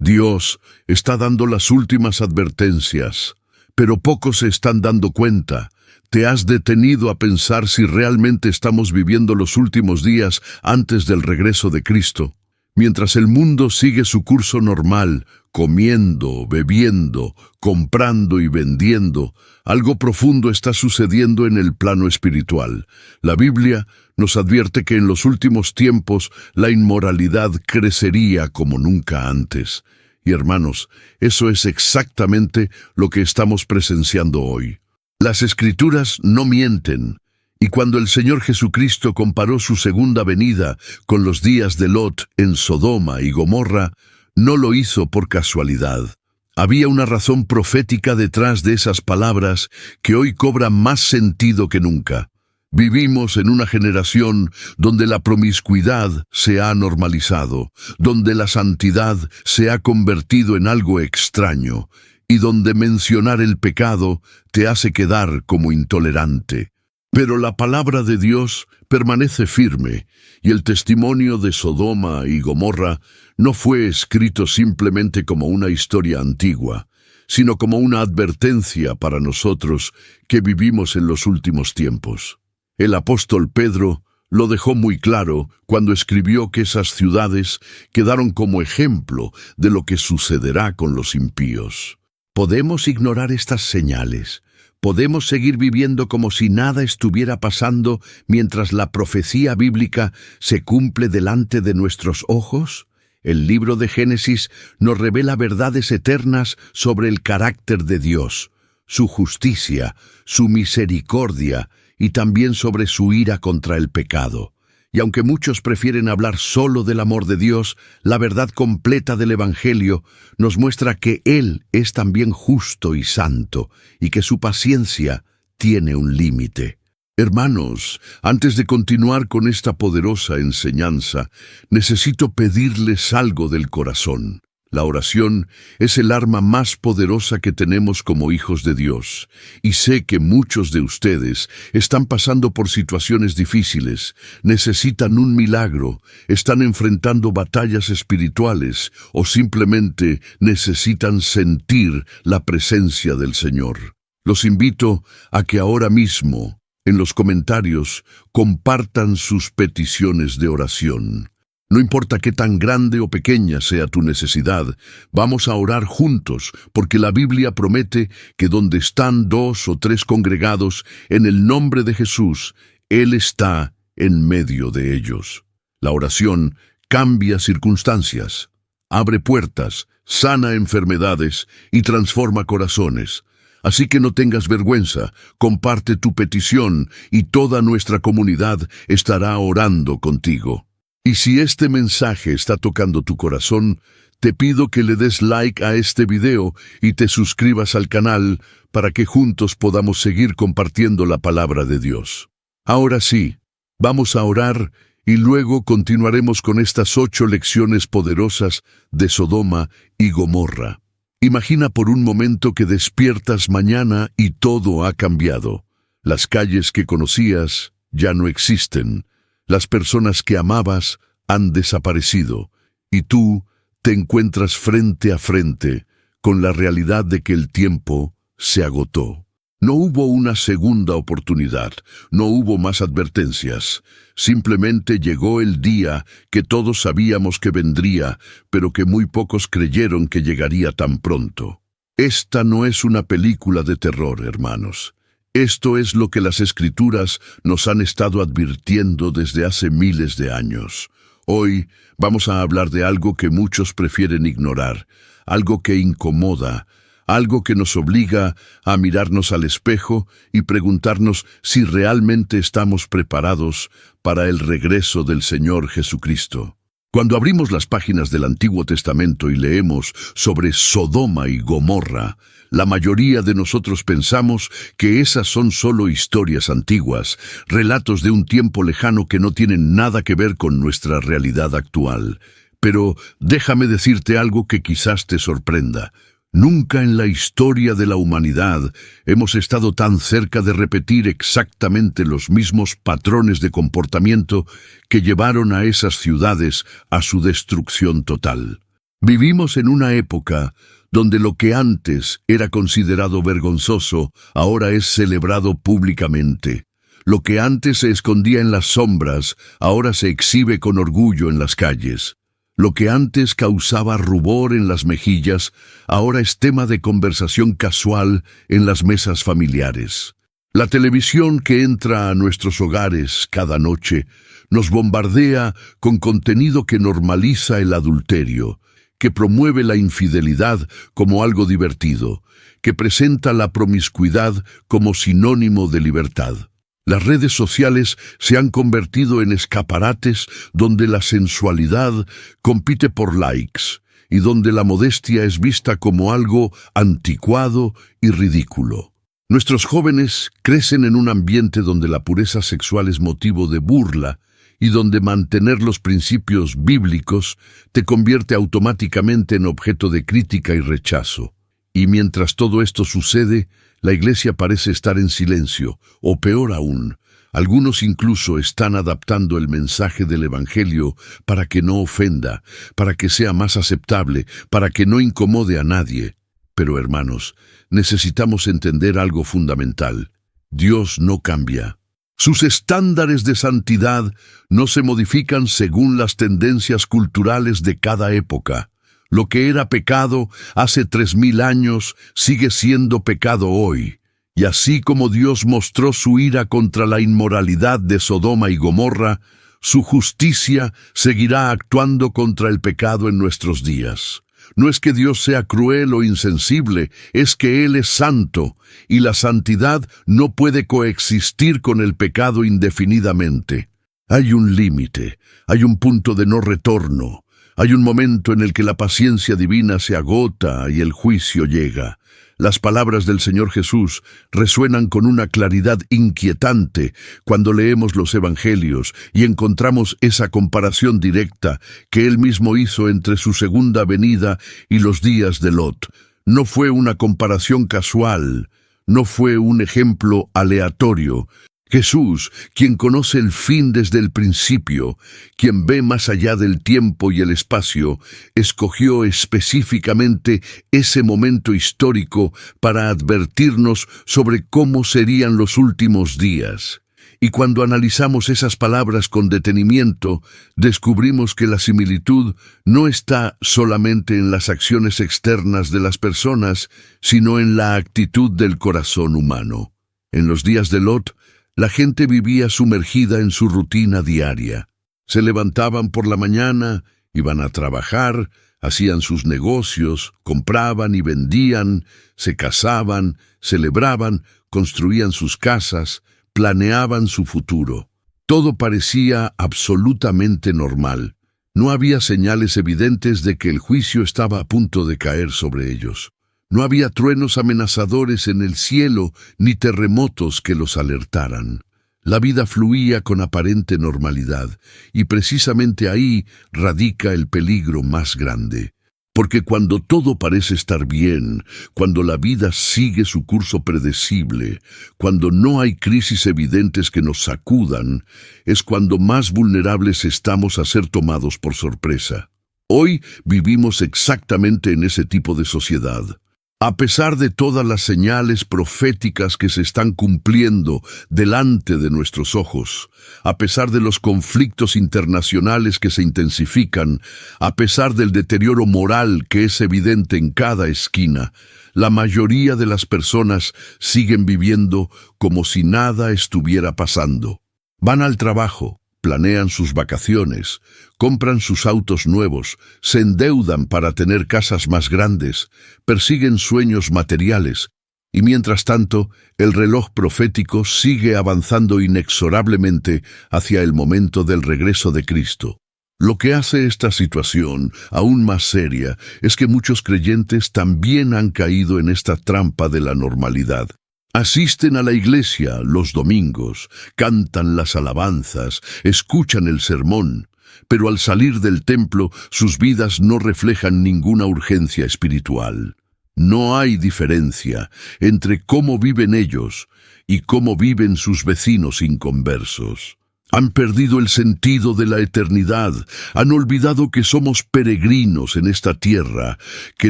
Dios está dando las últimas advertencias, pero pocos se están dando cuenta. ¿Te has detenido a pensar si realmente estamos viviendo los últimos días antes del regreso de Cristo? Mientras el mundo sigue su curso normal, comiendo, bebiendo, comprando y vendiendo, algo profundo está sucediendo en el plano espiritual. La Biblia nos advierte que en los últimos tiempos la inmoralidad crecería como nunca antes. Y hermanos, eso es exactamente lo que estamos presenciando hoy. Las Escrituras no mienten. Y cuando el Señor Jesucristo comparó su segunda venida con los días de Lot en Sodoma y Gomorra, no lo hizo por casualidad. Había una razón profética detrás de esas palabras que hoy cobra más sentido que nunca. Vivimos en una generación donde la promiscuidad se ha normalizado, donde la santidad se ha convertido en algo extraño, y donde mencionar el pecado te hace quedar como intolerante. Pero la palabra de Dios permanece firme, y el testimonio de Sodoma y Gomorra no fue escrito simplemente como una historia antigua, sino como una advertencia para nosotros que vivimos en los últimos tiempos. El apóstol Pedro lo dejó muy claro cuando escribió que esas ciudades quedaron como ejemplo de lo que sucederá con los impíos. Podemos ignorar estas señales. Podemos seguir viviendo como si nada estuviera pasando mientras la profecía bíblica se cumple delante de nuestros ojos. El libro de Génesis nos revela verdades eternas sobre el carácter de Dios, su justicia, su misericordia y también sobre su ira contra el pecado. Y aunque muchos prefieren hablar solo del amor de Dios, la verdad completa del Evangelio nos muestra que Él es también justo y santo, y que su paciencia tiene un límite. Hermanos, antes de continuar con esta poderosa enseñanza, necesito pedirles algo del corazón. La oración es el arma más poderosa que tenemos como hijos de Dios, y sé que muchos de ustedes están pasando por situaciones difíciles, necesitan un milagro, están enfrentando batallas espirituales o simplemente necesitan sentir la presencia del Señor. Los invito a que ahora mismo, en los comentarios, compartan sus peticiones de oración. No importa qué tan grande o pequeña sea tu necesidad, vamos a orar juntos, porque la Biblia promete que donde están 2 o 3 congregados en el nombre de Jesús, Él está en medio de ellos. La oración cambia circunstancias, abre puertas, sana enfermedades y transforma corazones. Así que no tengas vergüenza, comparte tu petición y toda nuestra comunidad estará orando contigo. Y si este mensaje está tocando tu corazón, te pido que le des like a este video y te suscribas al canal para que juntos podamos seguir compartiendo la palabra de Dios. Ahora sí, vamos a orar y luego continuaremos con estas 8 lecciones poderosas de Sodoma y Gomorra. Imagina por un momento que despiertas mañana y todo ha cambiado. Las calles que conocías ya no existen. Las personas que amabas han desaparecido y tú te encuentras frente a frente con la realidad de que el tiempo se agotó. No hubo una segunda oportunidad, no hubo más advertencias. Simplemente llegó el día que todos sabíamos que vendría, pero que muy pocos creyeron que llegaría tan pronto. Esta no es una película de terror, hermanos. Esto es lo que las Escrituras nos han estado advirtiendo desde hace miles de años. Hoy vamos a hablar de algo que muchos prefieren ignorar, algo que incomoda, algo que nos obliga a mirarnos al espejo y preguntarnos si realmente estamos preparados para el regreso del Señor Jesucristo. Cuando abrimos las páginas del Antiguo Testamento y leemos sobre Sodoma y Gomorra, la mayoría de nosotros pensamos que esas son solo historias antiguas, relatos de un tiempo lejano que no tienen nada que ver con nuestra realidad actual. Pero déjame decirte algo que quizás te sorprenda. Nunca en la historia de la humanidad hemos estado tan cerca de repetir exactamente los mismos patrones de comportamiento que llevaron a esas ciudades a su destrucción total. Vivimos en una época donde lo que antes era considerado vergonzoso, ahora es celebrado públicamente. Lo que antes se escondía en las sombras, ahora se exhibe con orgullo en las calles. Lo que antes causaba rubor en las mejillas, ahora es tema de conversación casual en las mesas familiares. La televisión que entra a nuestros hogares cada noche nos bombardea con contenido que normaliza el adulterio, que promueve la infidelidad como algo divertido, que presenta la promiscuidad como sinónimo de libertad. Las redes sociales se han convertido en escaparates donde la sensualidad compite por likes y donde la modestia es vista como algo anticuado y ridículo. Nuestros jóvenes crecen en un ambiente donde la pureza sexual es motivo de burla y donde mantener los principios bíblicos te convierte automáticamente en objeto de crítica y rechazo. Y mientras todo esto sucede, la Iglesia parece estar en silencio, o peor aún, algunos incluso están adaptando el mensaje del Evangelio para que no ofenda, para que sea más aceptable, para que no incomode a nadie. Pero hermanos, necesitamos entender algo fundamental. Dios no cambia. Sus estándares de santidad no se modifican según las tendencias culturales de cada época. Lo que era pecado hace 3000 años sigue siendo pecado hoy. Y así como Dios mostró su ira contra la inmoralidad de Sodoma y Gomorra, su justicia seguirá actuando contra el pecado en nuestros días. No es que Dios sea cruel o insensible, es que Él es santo, y la santidad no puede coexistir con el pecado indefinidamente. Hay un límite, hay un punto de no retorno, hay un momento en el que la paciencia divina se agota y el juicio llega. Las palabras del Señor Jesús resuenan con una claridad inquietante cuando leemos los Evangelios y encontramos esa comparación directa que Él mismo hizo entre su segunda venida y los días de Lot. No fue una comparación casual, no fue un ejemplo aleatorio. Jesús, quien conoce el fin desde el principio, quien ve más allá del tiempo y el espacio, escogió específicamente ese momento histórico para advertirnos sobre cómo serían los últimos días. Y cuando analizamos esas palabras con detenimiento, descubrimos que la similitud no está solamente en las acciones externas de las personas, sino en la actitud del corazón humano. En los días de Lot, la gente vivía sumergida en su rutina diaria. Se levantaban por la mañana, iban a trabajar, hacían sus negocios, compraban y vendían, se casaban, celebraban, construían sus casas, planeaban su futuro. Todo parecía absolutamente normal. No había señales evidentes de que el juicio estaba a punto de caer sobre ellos. No había truenos amenazadores en el cielo ni terremotos que los alertaran. La vida fluía con aparente normalidad, y precisamente ahí radica el peligro más grande. Porque cuando todo parece estar bien, cuando la vida sigue su curso predecible, cuando no hay crisis evidentes que nos sacudan, es cuando más vulnerables estamos a ser tomados por sorpresa. Hoy vivimos exactamente en ese tipo de sociedad. A pesar de todas las señales proféticas que se están cumpliendo delante de nuestros ojos, a pesar de los conflictos internacionales que se intensifican, a pesar del deterioro moral que es evidente en cada esquina, la mayoría de las personas siguen viviendo como si nada estuviera pasando. Van al trabajo, planean sus vacaciones, compran sus autos nuevos, se endeudan para tener casas más grandes, persiguen sueños materiales, y mientras tanto, el reloj profético sigue avanzando inexorablemente hacia el momento del regreso de Cristo. Lo que hace esta situación aún más seria es que muchos creyentes también han caído en esta trampa de la normalidad. Asisten a la iglesia los domingos, cantan las alabanzas, escuchan el sermón, pero al salir del templo sus vidas no reflejan ninguna urgencia espiritual. No hay diferencia entre cómo viven ellos y cómo viven sus vecinos inconversos. Han perdido el sentido de la eternidad, han olvidado que somos peregrinos en esta tierra, que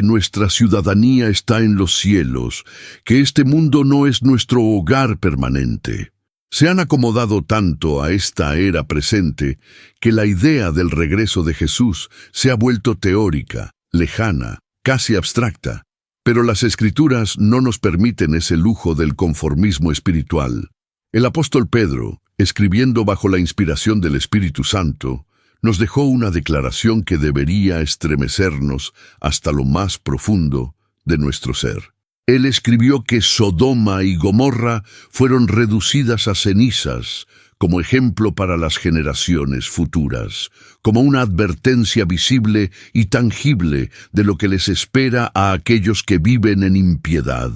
nuestra ciudadanía está en los cielos, que este mundo no es nuestro hogar permanente. Se han acomodado tanto a esta era presente que la idea del regreso de Jesús se ha vuelto teórica, lejana, casi abstracta. Pero las Escrituras no nos permiten ese lujo del conformismo espiritual. El apóstol Pedro, escribiendo bajo la inspiración del Espíritu Santo, nos dejó una declaración que debería estremecernos hasta lo más profundo de nuestro ser. Él escribió que Sodoma y Gomorra fueron reducidas a cenizas como ejemplo para las generaciones futuras, como una advertencia visible y tangible de lo que les espera a aquellos que viven en impiedad.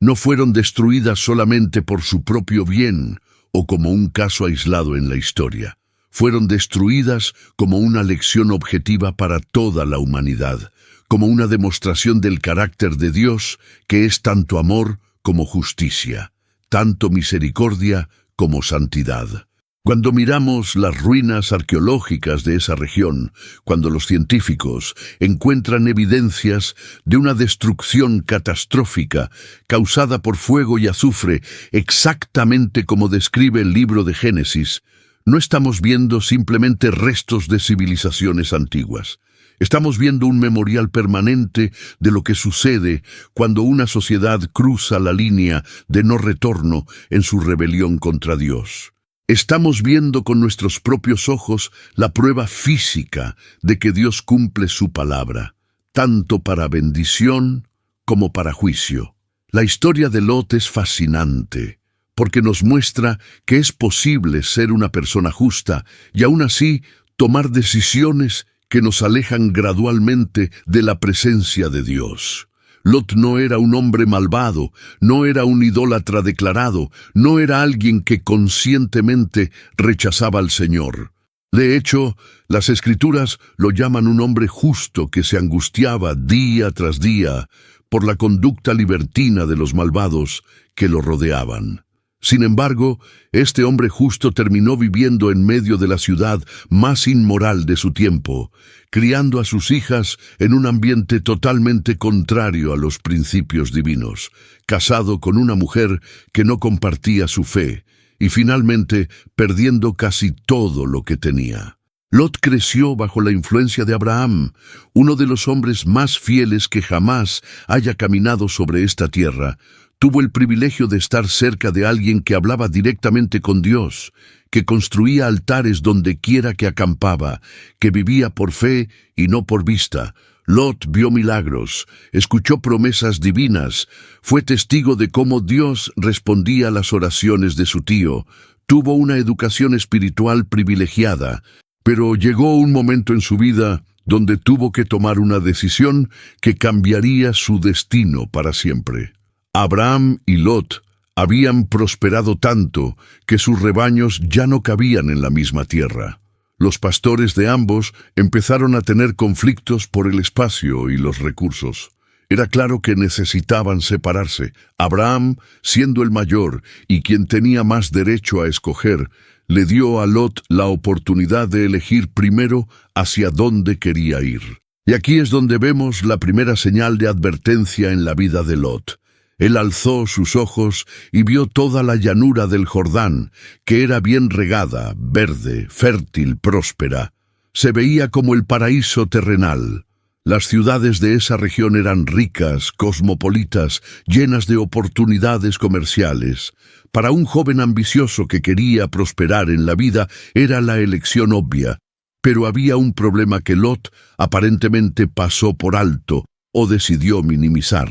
No fueron destruidas solamente por su propio bien o como un caso aislado en la historia. Fueron destruidas como una lección objetiva para toda la humanidad, como una demostración del carácter de Dios, que es tanto amor como justicia, tanto misericordia como santidad. Cuando miramos las ruinas arqueológicas de esa región, cuando los científicos encuentran evidencias de una destrucción catastrófica causada por fuego y azufre, exactamente como describe el libro de Génesis, no estamos viendo simplemente restos de civilizaciones antiguas. Estamos viendo un memorial permanente de lo que sucede cuando una sociedad cruza la línea de no retorno en su rebelión contra Dios. Estamos viendo con nuestros propios ojos la prueba física de que Dios cumple su palabra, tanto para bendición como para juicio. La historia de Lot es fascinante, porque nos muestra que es posible ser una persona justa y aún así tomar decisiones que nos alejan gradualmente de la presencia de Dios. Lot no era un hombre malvado, no era un idólatra declarado, no era alguien que conscientemente rechazaba al Señor. De hecho, las Escrituras lo llaman un hombre justo que se angustiaba día tras día por la conducta libertina de los malvados que lo rodeaban. Sin embargo, este hombre justo terminó viviendo en medio de la ciudad más inmoral de su tiempo, criando a sus hijas en un ambiente totalmente contrario a los principios divinos, casado con una mujer que no compartía su fe, y finalmente perdiendo casi todo lo que tenía. Lot creció bajo la influencia de Abraham, uno de los hombres más fieles que jamás haya caminado sobre esta tierra. Tuvo el privilegio de estar cerca de alguien que hablaba directamente con Dios, que construía altares donde quiera que acampaba, que vivía por fe y no por vista. Lot vio milagros, escuchó promesas divinas, fue testigo de cómo Dios respondía a las oraciones de su tío, tuvo una educación espiritual privilegiada, pero llegó un momento en su vida donde tuvo que tomar una decisión que cambiaría su destino para siempre. Abraham y Lot habían prosperado tanto que sus rebaños ya no cabían en la misma tierra. Los pastores de ambos empezaron a tener conflictos por el espacio y los recursos. Era claro que necesitaban separarse. Abraham, siendo el mayor y quien tenía más derecho a escoger, le dio a Lot la oportunidad de elegir primero hacia dónde quería ir. Y aquí es donde vemos la primera señal de advertencia en la vida de Lot. Él alzó sus ojos y vio toda la llanura del Jordán, que era bien regada, verde, fértil, próspera. Se veía como el paraíso terrenal. Las ciudades de esa región eran ricas, cosmopolitas, llenas de oportunidades comerciales. Para un joven ambicioso que quería prosperar en la vida, era la elección obvia. Pero había un problema que Lot aparentemente pasó por alto o decidió minimizar.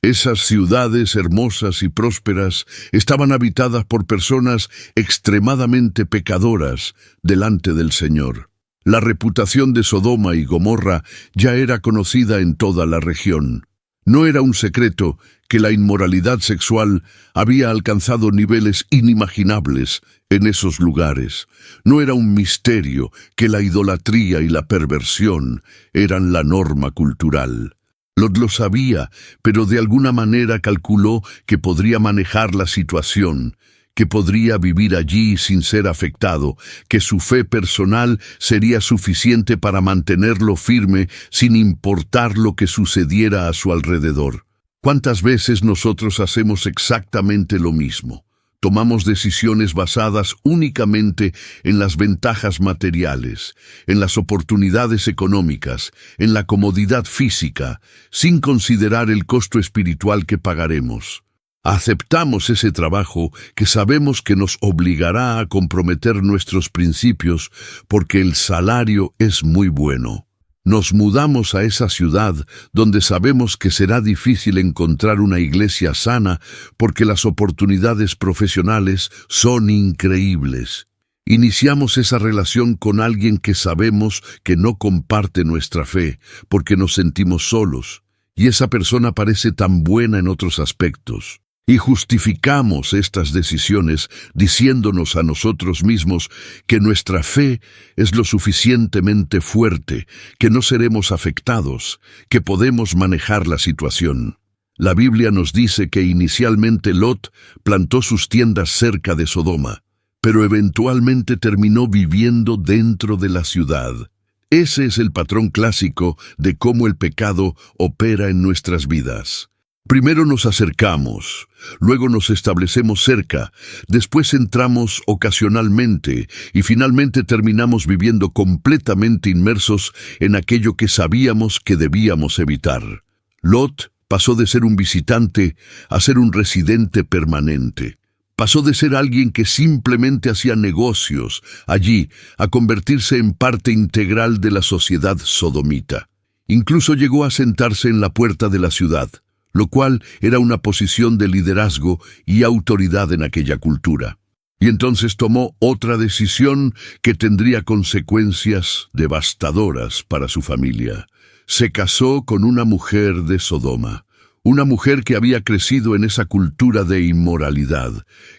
Esas ciudades hermosas y prósperas estaban habitadas por personas extremadamente pecadoras delante del Señor. La reputación de Sodoma y Gomorra ya era conocida en toda la región. No era un secreto que la inmoralidad sexual había alcanzado niveles inimaginables en esos lugares. No era un misterio que la idolatría y la perversión eran la norma cultural. Lot lo sabía, pero de alguna manera calculó que podría manejar la situación, que podría vivir allí sin ser afectado, que su fe personal sería suficiente para mantenerlo firme sin importar lo que sucediera a su alrededor. ¿Cuántas veces nosotros hacemos exactamente lo mismo? Tomamos decisiones basadas únicamente en las ventajas materiales, en las oportunidades económicas, en la comodidad física, sin considerar el costo espiritual que pagaremos. Aceptamos ese trabajo que sabemos que nos obligará a comprometer nuestros principios porque el salario es muy bueno. Nos mudamos a esa ciudad donde sabemos que será difícil encontrar una iglesia sana porque las oportunidades profesionales son increíbles. Iniciamos esa relación con alguien que sabemos que no comparte nuestra fe porque nos sentimos solos, y esa persona parece tan buena en otros aspectos. Y justificamos estas decisiones diciéndonos a nosotros mismos que nuestra fe es lo suficientemente fuerte, que no seremos afectados, que podemos manejar la situación. La Biblia nos dice que inicialmente Lot plantó sus tiendas cerca de Sodoma, pero eventualmente terminó viviendo dentro de la ciudad. Ese es el patrón clásico de cómo el pecado opera en nuestras vidas. Primero nos acercamos, luego nos establecemos cerca, después entramos ocasionalmente y finalmente terminamos viviendo completamente inmersos en aquello que sabíamos que debíamos evitar. Lot pasó de ser un visitante a ser un residente permanente. Pasó de ser alguien que simplemente hacía negocios allí a convertirse en parte integral de la sociedad sodomita. Incluso llegó a sentarse en la puerta de la ciudad, lo cual era una posición de liderazgo y autoridad en aquella cultura. Y entonces tomó otra decisión que tendría consecuencias devastadoras para su familia. Se casó con una mujer de Sodoma, una mujer que había crecido en esa cultura de inmoralidad,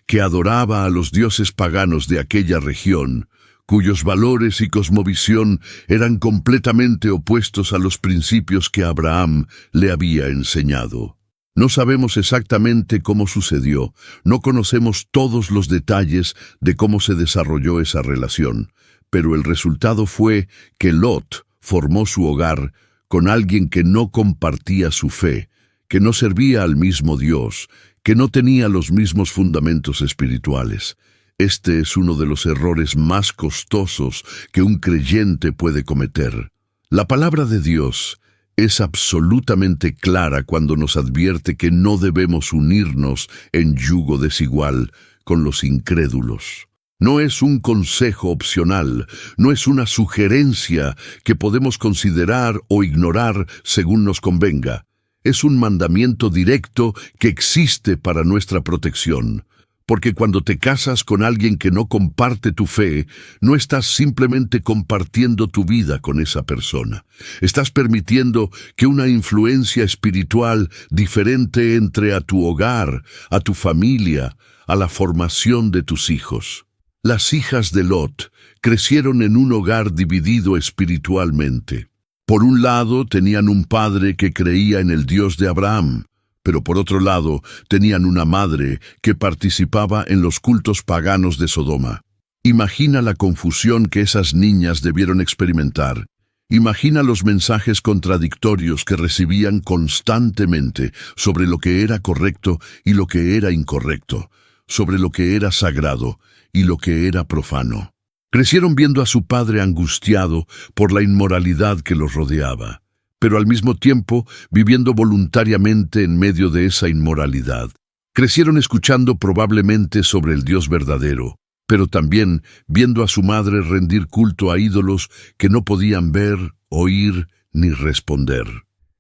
que adoraba a los dioses paganos de aquella región, cuyos valores y cosmovisión eran completamente opuestos a los principios que Abraham le había enseñado. No sabemos exactamente cómo sucedió, no conocemos todos los detalles de cómo se desarrolló esa relación, pero el resultado fue que Lot formó su hogar con alguien que no compartía su fe, que no servía al mismo Dios, que no tenía los mismos fundamentos espirituales. Este es uno de los errores más costosos que un creyente puede cometer. La palabra de Dios es absolutamente clara cuando nos advierte que no debemos unirnos en yugo desigual con los incrédulos. No es un consejo opcional, no es una sugerencia que podemos considerar o ignorar según nos convenga. Es un mandamiento directo que existe para nuestra protección. Porque cuando te casas con alguien que no comparte tu fe, no estás simplemente compartiendo tu vida con esa persona. Estás permitiendo que una influencia espiritual diferente entre a tu hogar, a tu familia, a la formación de tus hijos. Las hijas de Lot crecieron en un hogar dividido espiritualmente. Por un lado, tenían un padre que creía en el Dios de Abraham, pero por otro lado, tenían una madre que participaba en los cultos paganos de Sodoma. Imagina la confusión que esas niñas debieron experimentar. Imagina los mensajes contradictorios que recibían constantemente sobre lo que era correcto y lo que era incorrecto, sobre lo que era sagrado y lo que era profano. Crecieron viendo a su padre angustiado por la inmoralidad que los rodeaba, pero al mismo tiempo viviendo voluntariamente en medio de esa inmoralidad. Crecieron escuchando probablemente sobre el Dios verdadero, pero también viendo a su madre rendir culto a ídolos que no podían ver, oír ni responder.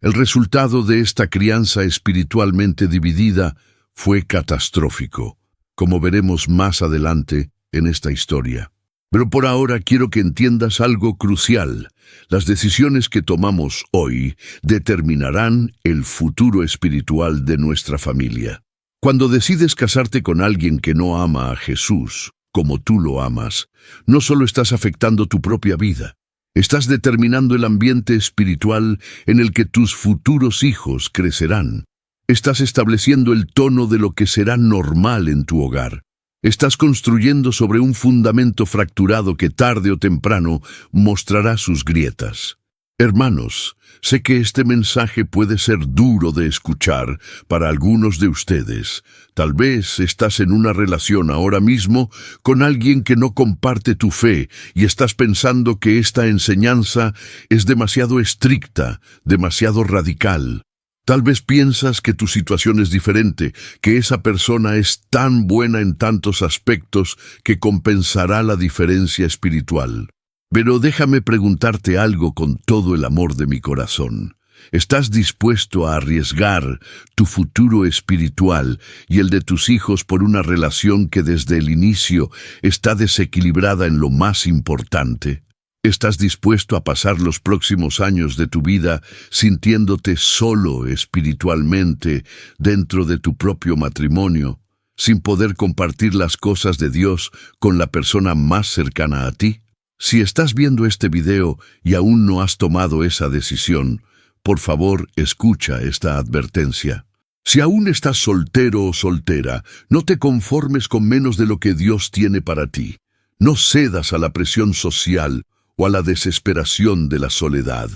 El resultado de esta crianza espiritualmente dividida fue catastrófico, como veremos más adelante en esta historia. Pero por ahora quiero que entiendas algo crucial. Las decisiones que tomamos hoy determinarán el futuro espiritual de nuestra familia. Cuando decides casarte con alguien que no ama a Jesús, como tú lo amas, no solo estás afectando tu propia vida, estás determinando el ambiente espiritual en el que tus futuros hijos crecerán. Estás estableciendo el tono de lo que será normal en tu hogar. Estás construyendo sobre un fundamento fracturado que tarde o temprano mostrará sus grietas. Hermanos, sé que este mensaje puede ser duro de escuchar para algunos de ustedes. Tal vez estás en una relación ahora mismo con alguien que no comparte tu fe y estás pensando que esta enseñanza es demasiado estricta, demasiado radical. Tal vez piensas que tu situación es diferente, que esa persona es tan buena en tantos aspectos que compensará la diferencia espiritual. Pero déjame preguntarte algo con todo el amor de mi corazón. ¿Estás dispuesto a arriesgar tu futuro espiritual y el de tus hijos por una relación que desde el inicio está desequilibrada en lo más importante? ¿Estás dispuesto a pasar los próximos años de tu vida sintiéndote solo espiritualmente dentro de tu propio matrimonio, sin poder compartir las cosas de Dios con la persona más cercana a ti? Si estás viendo este video y aún no has tomado esa decisión, por favor, escucha esta advertencia. Si aún estás soltero o soltera, no te conformes con menos de lo que Dios tiene para ti. No cedas a la presión social o a la desesperación de la soledad.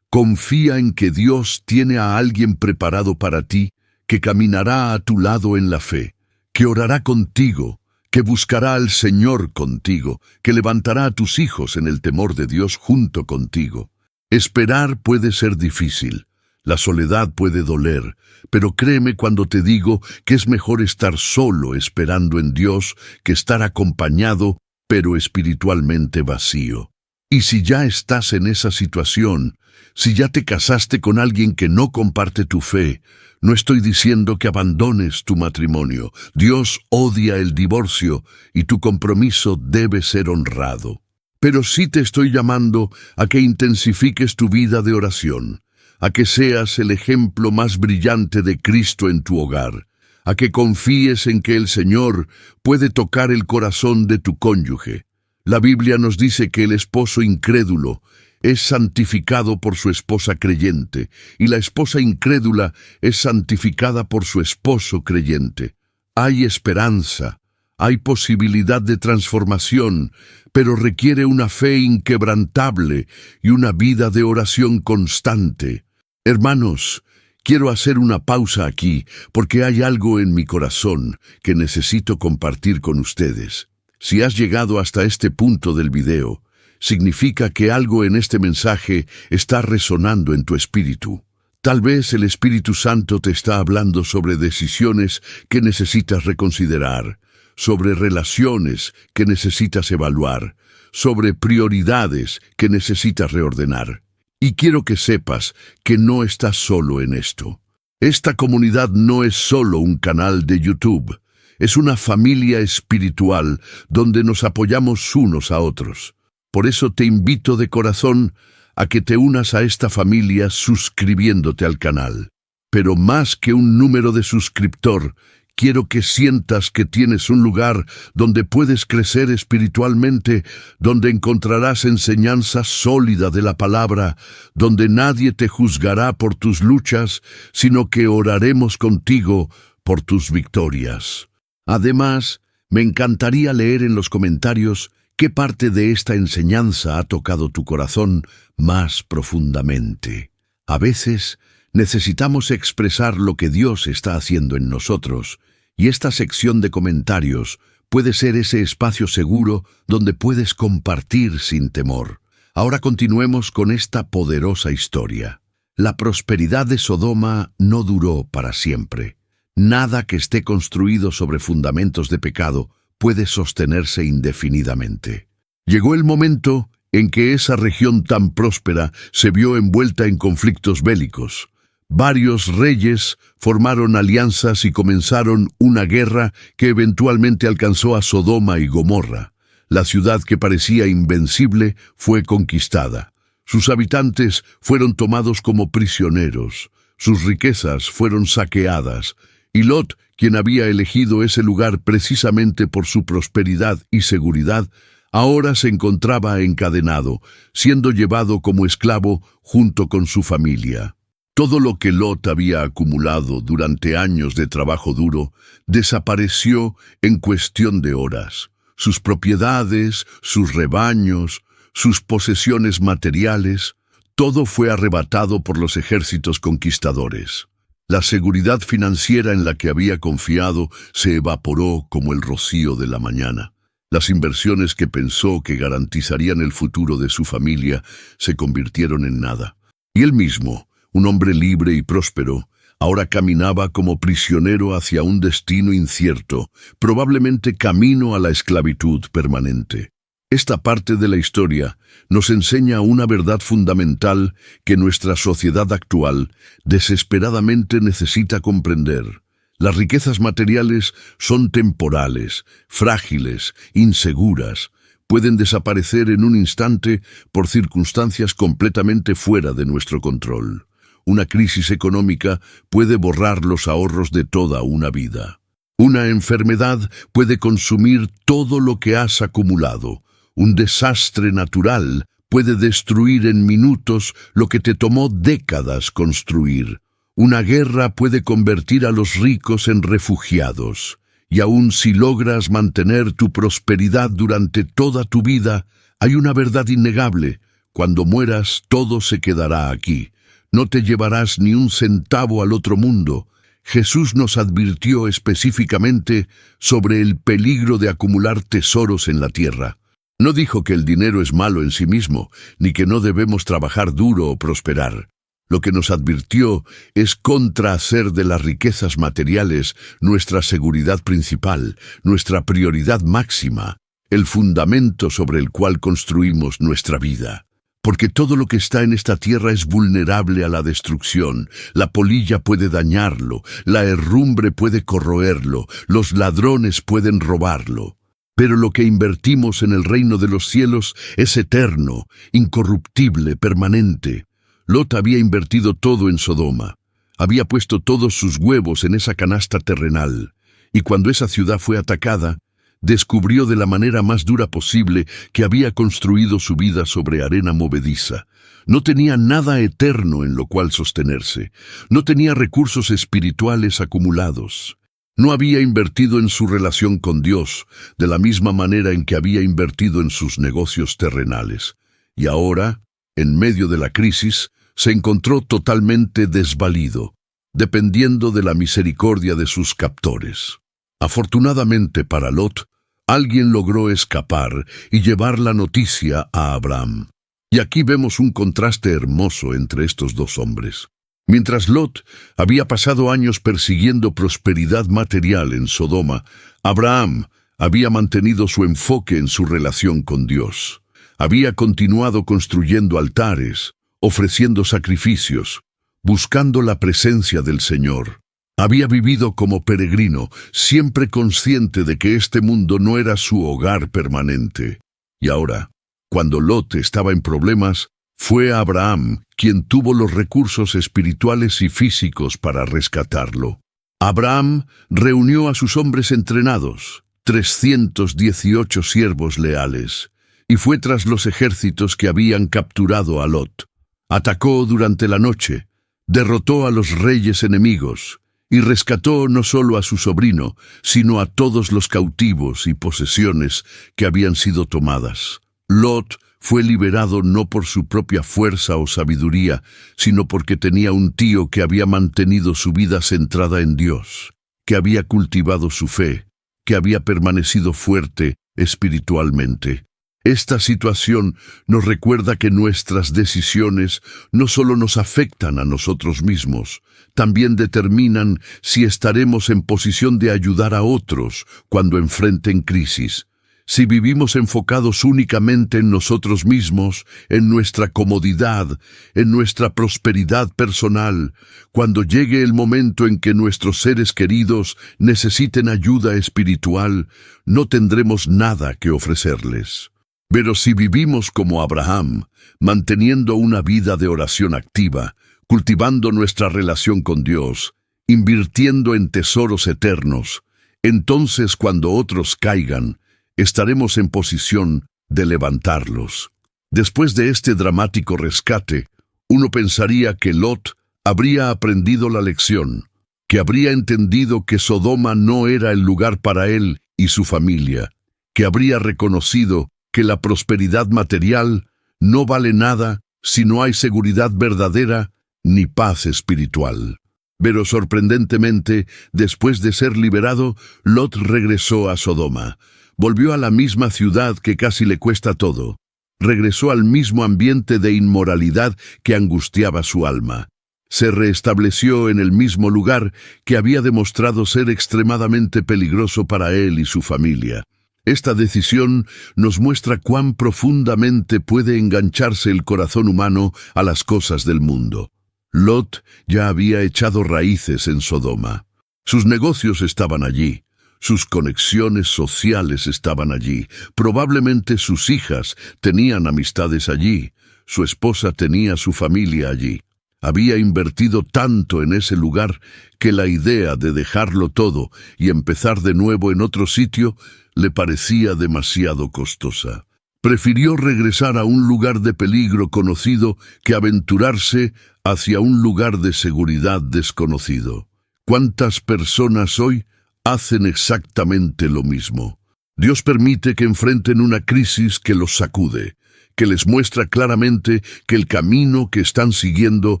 Confía en que Dios tiene a alguien preparado para ti, que caminará a tu lado en la fe, que orará contigo, que buscará al Señor contigo, que levantará a tus hijos en el temor de Dios junto contigo. Esperar puede ser difícil, la soledad puede doler, pero créeme cuando te digo que es mejor estar solo esperando en Dios que estar acompañado, pero espiritualmente vacío. Y si ya estás en esa situación, si ya te casaste con alguien que no comparte tu fe, no estoy diciendo que abandones tu matrimonio. Dios odia el divorcio y tu compromiso debe ser honrado. Pero sí te estoy llamando a que intensifiques tu vida de oración, a que seas el ejemplo más brillante de Cristo en tu hogar, a que confíes en que el Señor puede tocar el corazón de tu cónyuge. La Biblia nos dice que el esposo incrédulo es santificado por su esposa creyente, y la esposa incrédula es santificada por su esposo creyente. Hay esperanza, hay posibilidad de transformación, pero requiere una fe inquebrantable y una vida de oración constante. Hermanos, quiero hacer una pausa aquí, porque hay algo en mi corazón que necesito compartir con ustedes. Si has llegado hasta este punto del video, significa que algo en este mensaje está resonando en tu espíritu. Tal vez el Espíritu Santo te está hablando sobre decisiones que necesitas reconsiderar, sobre relaciones que necesitas evaluar, sobre prioridades que necesitas reordenar. Y quiero que sepas que no estás solo en esto. Esta comunidad no es solo un canal de YouTube, es una familia espiritual donde nos apoyamos unos a otros. Por eso te invito de corazón a que te unas a esta familia suscribiéndote al canal. Pero más que un número de suscriptor, quiero que sientas que tienes un lugar donde puedes crecer espiritualmente, donde encontrarás enseñanza sólida de la palabra, donde nadie te juzgará por tus luchas, sino que oraremos contigo por tus victorias. Además, me encantaría leer en los comentarios qué parte de esta enseñanza ha tocado tu corazón más profundamente. A veces, necesitamos expresar lo que Dios está haciendo en nosotros, y esta sección de comentarios puede ser ese espacio seguro donde puedes compartir sin temor. Ahora continuemos con esta poderosa historia. La prosperidad de Sodoma no duró para siempre. Nada que esté construido sobre fundamentos de pecado puede sostenerse indefinidamente. Llegó el momento en que esa región tan próspera se vio envuelta en conflictos bélicos. Varios reyes formaron alianzas y comenzaron una guerra que eventualmente alcanzó a Sodoma y Gomorra. La ciudad que parecía invencible fue conquistada. Sus habitantes fueron tomados como prisioneros. Sus riquezas fueron saqueadas. Y Lot, quien había elegido ese lugar precisamente por su prosperidad y seguridad, ahora se encontraba encadenado, siendo llevado como esclavo junto con su familia. Todo lo que Lot había acumulado durante años de trabajo duro desapareció en cuestión de horas. Sus propiedades, sus rebaños, sus posesiones materiales, todo fue arrebatado por los ejércitos conquistadores. La seguridad financiera en la que había confiado se evaporó como el rocío de la mañana. Las inversiones que pensó que garantizarían el futuro de su familia se convirtieron en nada. Y él mismo, un hombre libre y próspero, ahora caminaba como prisionero hacia un destino incierto, probablemente camino a la esclavitud permanente. Esta parte de la historia nos enseña una verdad fundamental que nuestra sociedad actual desesperadamente necesita comprender. Las riquezas materiales son temporales, frágiles, inseguras. Pueden desaparecer en un instante por circunstancias completamente fuera de nuestro control. Una crisis económica puede borrar los ahorros de toda una vida. Una enfermedad puede consumir todo lo que has acumulado. Un desastre natural puede destruir en minutos lo que te tomó décadas construir. Una guerra puede convertir a los ricos en refugiados. Y aun si logras mantener tu prosperidad durante toda tu vida, hay una verdad innegable. Cuando mueras, todo se quedará aquí. No te llevarás ni un centavo al otro mundo. Jesús nos advirtió específicamente sobre el peligro de acumular tesoros en la tierra. No dijo que el dinero es malo en sí mismo, ni que no debemos trabajar duro o prosperar. Lo que nos advirtió es contra hacer de las riquezas materiales nuestra seguridad principal, nuestra prioridad máxima, el fundamento sobre el cual construimos nuestra vida. Porque todo lo que está en esta tierra es vulnerable a la destrucción. La polilla puede dañarlo, la herrumbre puede corroerlo, los ladrones pueden robarlo. Pero lo que invertimos en el reino de los cielos es eterno, incorruptible, permanente. Lot había invertido todo en Sodoma. Había puesto todos sus huevos en esa canasta terrenal. Y cuando esa ciudad fue atacada, descubrió de la manera más dura posible que había construido su vida sobre arena movediza. No tenía nada eterno en lo cual sostenerse. No tenía recursos espirituales acumulados. No había invertido en su relación con Dios, de la misma manera en que había invertido en sus negocios terrenales. Y ahora, en medio de la crisis, se encontró totalmente desvalido, dependiendo de la misericordia de sus captores. Afortunadamente para Lot, alguien logró escapar y llevar la noticia a Abraham. Y aquí vemos un contraste hermoso entre estos dos hombres. Mientras Lot había pasado años persiguiendo prosperidad material en Sodoma, Abraham había mantenido su enfoque en su relación con Dios. Había continuado construyendo altares, ofreciendo sacrificios, buscando la presencia del Señor. Había vivido como peregrino, siempre consciente de que este mundo no era su hogar permanente. Y ahora, cuando Lot estaba en problemas, fue Abraham quien tuvo los recursos espirituales y físicos para rescatarlo. Abraham reunió a sus hombres entrenados, 318 siervos leales, y fue tras los ejércitos que habían capturado a Lot. Atacó durante la noche, derrotó a los reyes enemigos, y rescató no solo a su sobrino, sino a todos los cautivos y posesiones que habían sido tomadas. Lot fue liberado no por su propia fuerza o sabiduría, sino porque tenía un tío que había mantenido su vida centrada en Dios, que había cultivado su fe, que había permanecido fuerte espiritualmente. Esta situación nos recuerda que nuestras decisiones no solo nos afectan a nosotros mismos, también determinan si estaremos en posición de ayudar a otros cuando enfrenten crisis. Si vivimos enfocados únicamente en nosotros mismos, en nuestra comodidad, en nuestra prosperidad personal, cuando llegue el momento en que nuestros seres queridos necesiten ayuda espiritual, no tendremos nada que ofrecerles. Pero si vivimos como Abraham, manteniendo una vida de oración activa, cultivando nuestra relación con Dios, invirtiendo en tesoros eternos, entonces cuando otros caigan, estaremos en posición de levantarlos. Después de este dramático rescate, uno pensaría que Lot habría aprendido la lección, que habría entendido que Sodoma no era el lugar para él y su familia, que habría reconocido que la prosperidad material no vale nada si no hay seguridad verdadera ni paz espiritual. Pero sorprendentemente, después de ser liberado, Lot regresó a Sodoma. Volvió a la misma ciudad que casi le cuesta todo. Regresó al mismo ambiente de inmoralidad que angustiaba su alma. Se reestableció en el mismo lugar que había demostrado ser extremadamente peligroso para él y su familia. Esta decisión nos muestra cuán profundamente puede engancharse el corazón humano a las cosas del mundo. Lot ya había echado raíces en Sodoma. Sus negocios estaban allí. Sus conexiones sociales estaban allí. Probablemente sus hijas tenían amistades allí. Su esposa tenía su familia allí. Había invertido tanto en ese lugar que la idea de dejarlo todo y empezar de nuevo en otro sitio le parecía demasiado costosa. Prefirió regresar a un lugar de peligro conocido que aventurarse hacia un lugar de seguridad desconocido. ¿Cuántas personas hoy hacen exactamente lo mismo? Dios permite que enfrenten una crisis que los sacude, que les muestra claramente que el camino que están siguiendo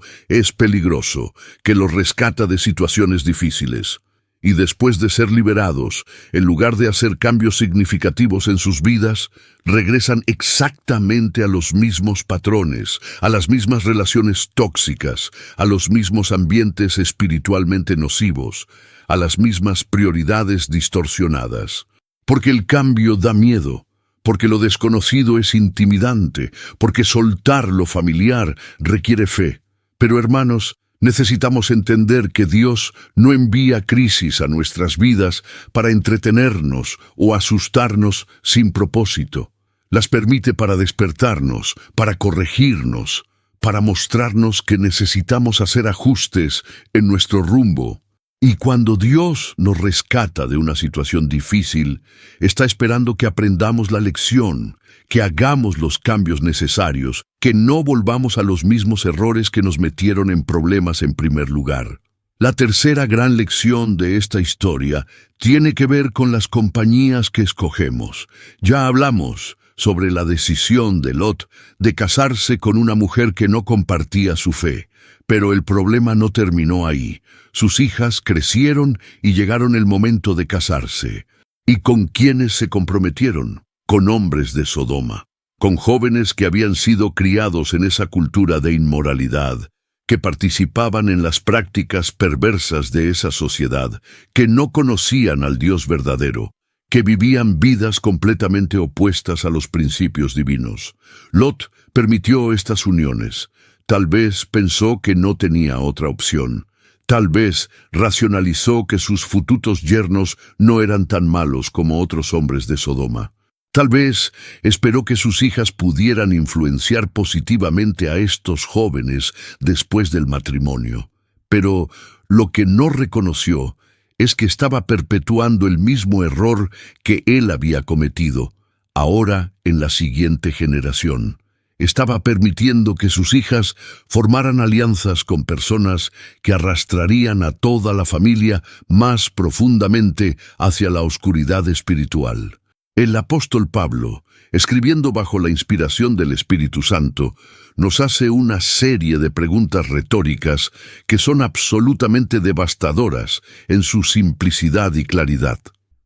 es peligroso, que los rescata de situaciones difíciles. Y después de ser liberados, en lugar de hacer cambios significativos en sus vidas, regresan exactamente a los mismos patrones, a las mismas relaciones tóxicas, a los mismos ambientes espiritualmente nocivos, a las mismas prioridades distorsionadas. Porque el cambio da miedo, porque lo desconocido es intimidante, porque soltar lo familiar requiere fe. Pero hermanos, necesitamos entender que Dios no envía crisis a nuestras vidas para entretenernos o asustarnos sin propósito. Las permite para despertarnos, para corregirnos, para mostrarnos que necesitamos hacer ajustes en nuestro rumbo. Y cuando Dios nos rescata de una situación difícil, está esperando que aprendamos la lección, que hagamos los cambios necesarios, que no volvamos a los mismos errores que nos metieron en problemas en primer lugar. La tercera gran lección de esta historia tiene que ver con las compañías que escogemos. Ya hablamos sobre la decisión de Lot de casarse con una mujer que no compartía su fe. Pero el problema no terminó ahí. Sus hijas crecieron y llegaron el momento de casarse. ¿Y con quiénes se comprometieron? Con hombres de Sodoma, con jóvenes que habían sido criados en esa cultura de inmoralidad, que participaban en las prácticas perversas de esa sociedad, que no conocían al Dios verdadero, que vivían vidas completamente opuestas a los principios divinos. Lot permitió estas uniones. Tal vez pensó que no tenía otra opción. Tal vez racionalizó que sus futuros yernos no eran tan malos como otros hombres de Sodoma. Tal vez esperó que sus hijas pudieran influenciar positivamente a estos jóvenes después del matrimonio. Pero lo que no reconoció es que estaba perpetuando el mismo error que él había cometido, ahora en la siguiente generación. Estaba permitiendo que sus hijas formaran alianzas con personas que arrastrarían a toda la familia más profundamente hacia la oscuridad espiritual. El apóstol Pablo, escribiendo bajo la inspiración del Espíritu Santo, nos hace una serie de preguntas retóricas que son absolutamente devastadoras en su simplicidad y claridad.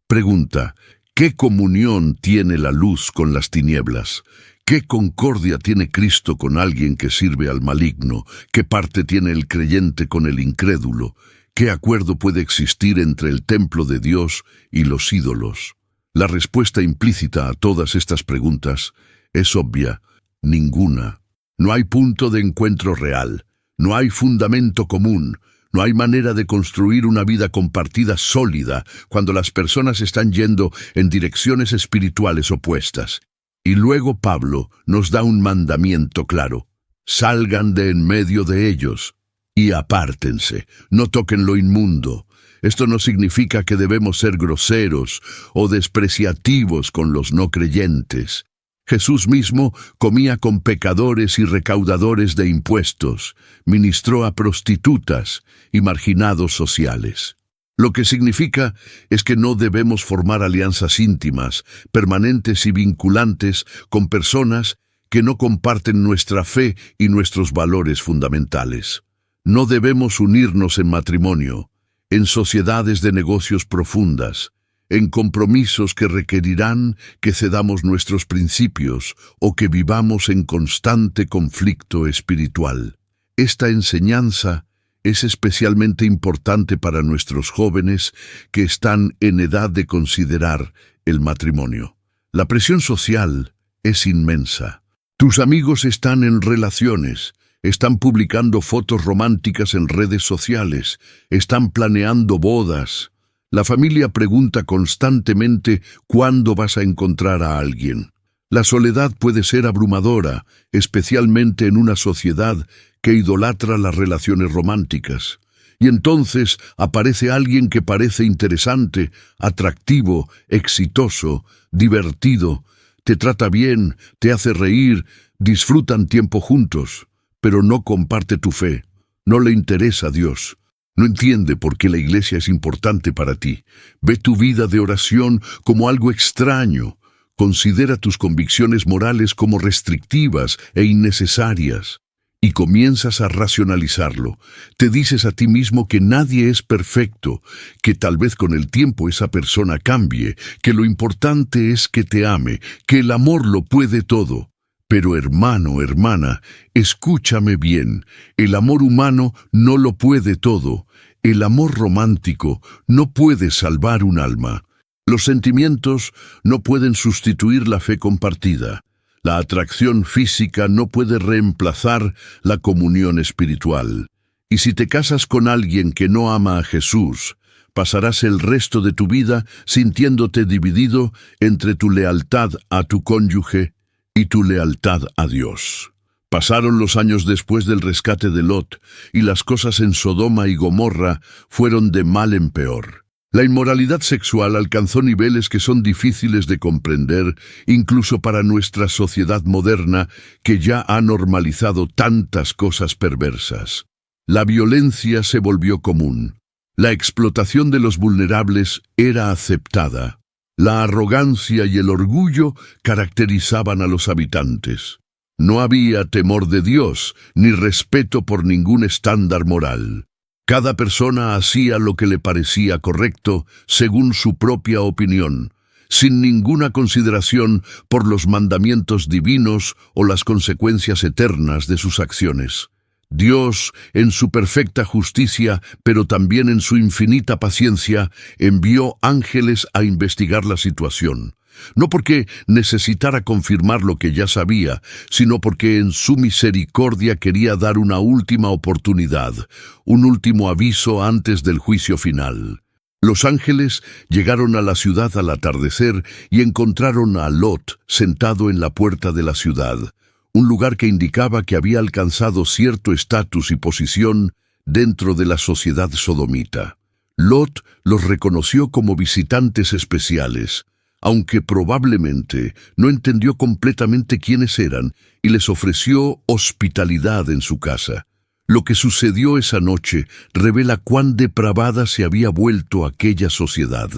Pregunta: ¿qué comunión tiene la luz con las tinieblas? ¿Qué concordia tiene Cristo con alguien que sirve al maligno? ¿Qué parte tiene el creyente con el incrédulo? ¿Qué acuerdo puede existir entre el templo de Dios y los ídolos? La respuesta implícita a todas estas preguntas es obvia: ninguna. No hay punto de encuentro real, no hay fundamento común, no hay manera de construir una vida compartida sólida cuando las personas están yendo en direcciones espirituales opuestas. Y luego Pablo nos da un mandamiento claro: salgan de en medio de ellos y apártense, no toquen lo inmundo. Esto no significa que debemos ser groseros o despreciativos con los no creyentes. Jesús mismo comía con pecadores y recaudadores de impuestos, ministró a prostitutas y marginados sociales. Lo que significa es que no debemos formar alianzas íntimas, permanentes y vinculantes con personas que no comparten nuestra fe y nuestros valores fundamentales. No debemos unirnos en matrimonio, en sociedades de negocios profundas, en compromisos que requerirán que cedamos nuestros principios o que vivamos en constante conflicto espiritual. Esta enseñanza es especialmente importante para nuestros jóvenes que están en edad de considerar el matrimonio. La presión social es inmensa. Tus amigos están en relaciones, están publicando fotos románticas en redes sociales, están planeando bodas. La familia pregunta constantemente cuándo vas a encontrar a alguien. La soledad puede ser abrumadora, especialmente en una sociedad que idolatra las relaciones románticas. Y entonces aparece alguien que parece interesante, atractivo, exitoso, divertido, te trata bien, te hace reír, disfrutan tiempo juntos, pero no comparte tu fe, no le interesa a Dios. No entiende por qué la iglesia es importante para ti. Ve tu vida de oración como algo extraño. Considera tus convicciones morales como restrictivas e innecesarias. Y comienzas a racionalizarlo. Te dices a ti mismo que nadie es perfecto, que tal vez con el tiempo esa persona cambie, que lo importante es que te ame, que el amor lo puede todo. Pero hermano, hermana, escúchame bien, el amor humano no lo puede todo. El amor romántico no puede salvar un alma. Los sentimientos no pueden sustituir la fe compartida. La atracción física no puede reemplazar la comunión espiritual. Y si te casas con alguien que no ama a Jesús, pasarás el resto de tu vida sintiéndote dividido entre tu lealtad a tu cónyuge y tu lealtad a Dios. Pasaron los años después del rescate de Lot, y las cosas en Sodoma y Gomorra fueron de mal en peor. La inmoralidad sexual alcanzó niveles que son difíciles de comprender, incluso para nuestra sociedad moderna, que ya ha normalizado tantas cosas perversas. La violencia se volvió común. La explotación de los vulnerables era aceptada. La arrogancia y el orgullo caracterizaban a los habitantes. No había temor de Dios, ni respeto por ningún estándar moral. Cada persona hacía lo que le parecía correcto, según su propia opinión, sin ninguna consideración por los mandamientos divinos o las consecuencias eternas de sus acciones. Dios, en su perfecta justicia, pero también en su infinita paciencia, envió ángeles a investigar la situación. No porque necesitara confirmar lo que ya sabía, sino porque en su misericordia quería dar una última oportunidad, un último aviso antes del juicio final. Los ángeles llegaron a la ciudad al atardecer y encontraron a Lot sentado en la puerta de la ciudad, un lugar que indicaba que había alcanzado cierto estatus y posición dentro de la sociedad sodomita. Lot los reconoció como visitantes especiales, aunque probablemente no entendió completamente quiénes eran, y les ofreció hospitalidad en su casa. Lo que sucedió esa noche revela cuán depravada se había vuelto aquella sociedad.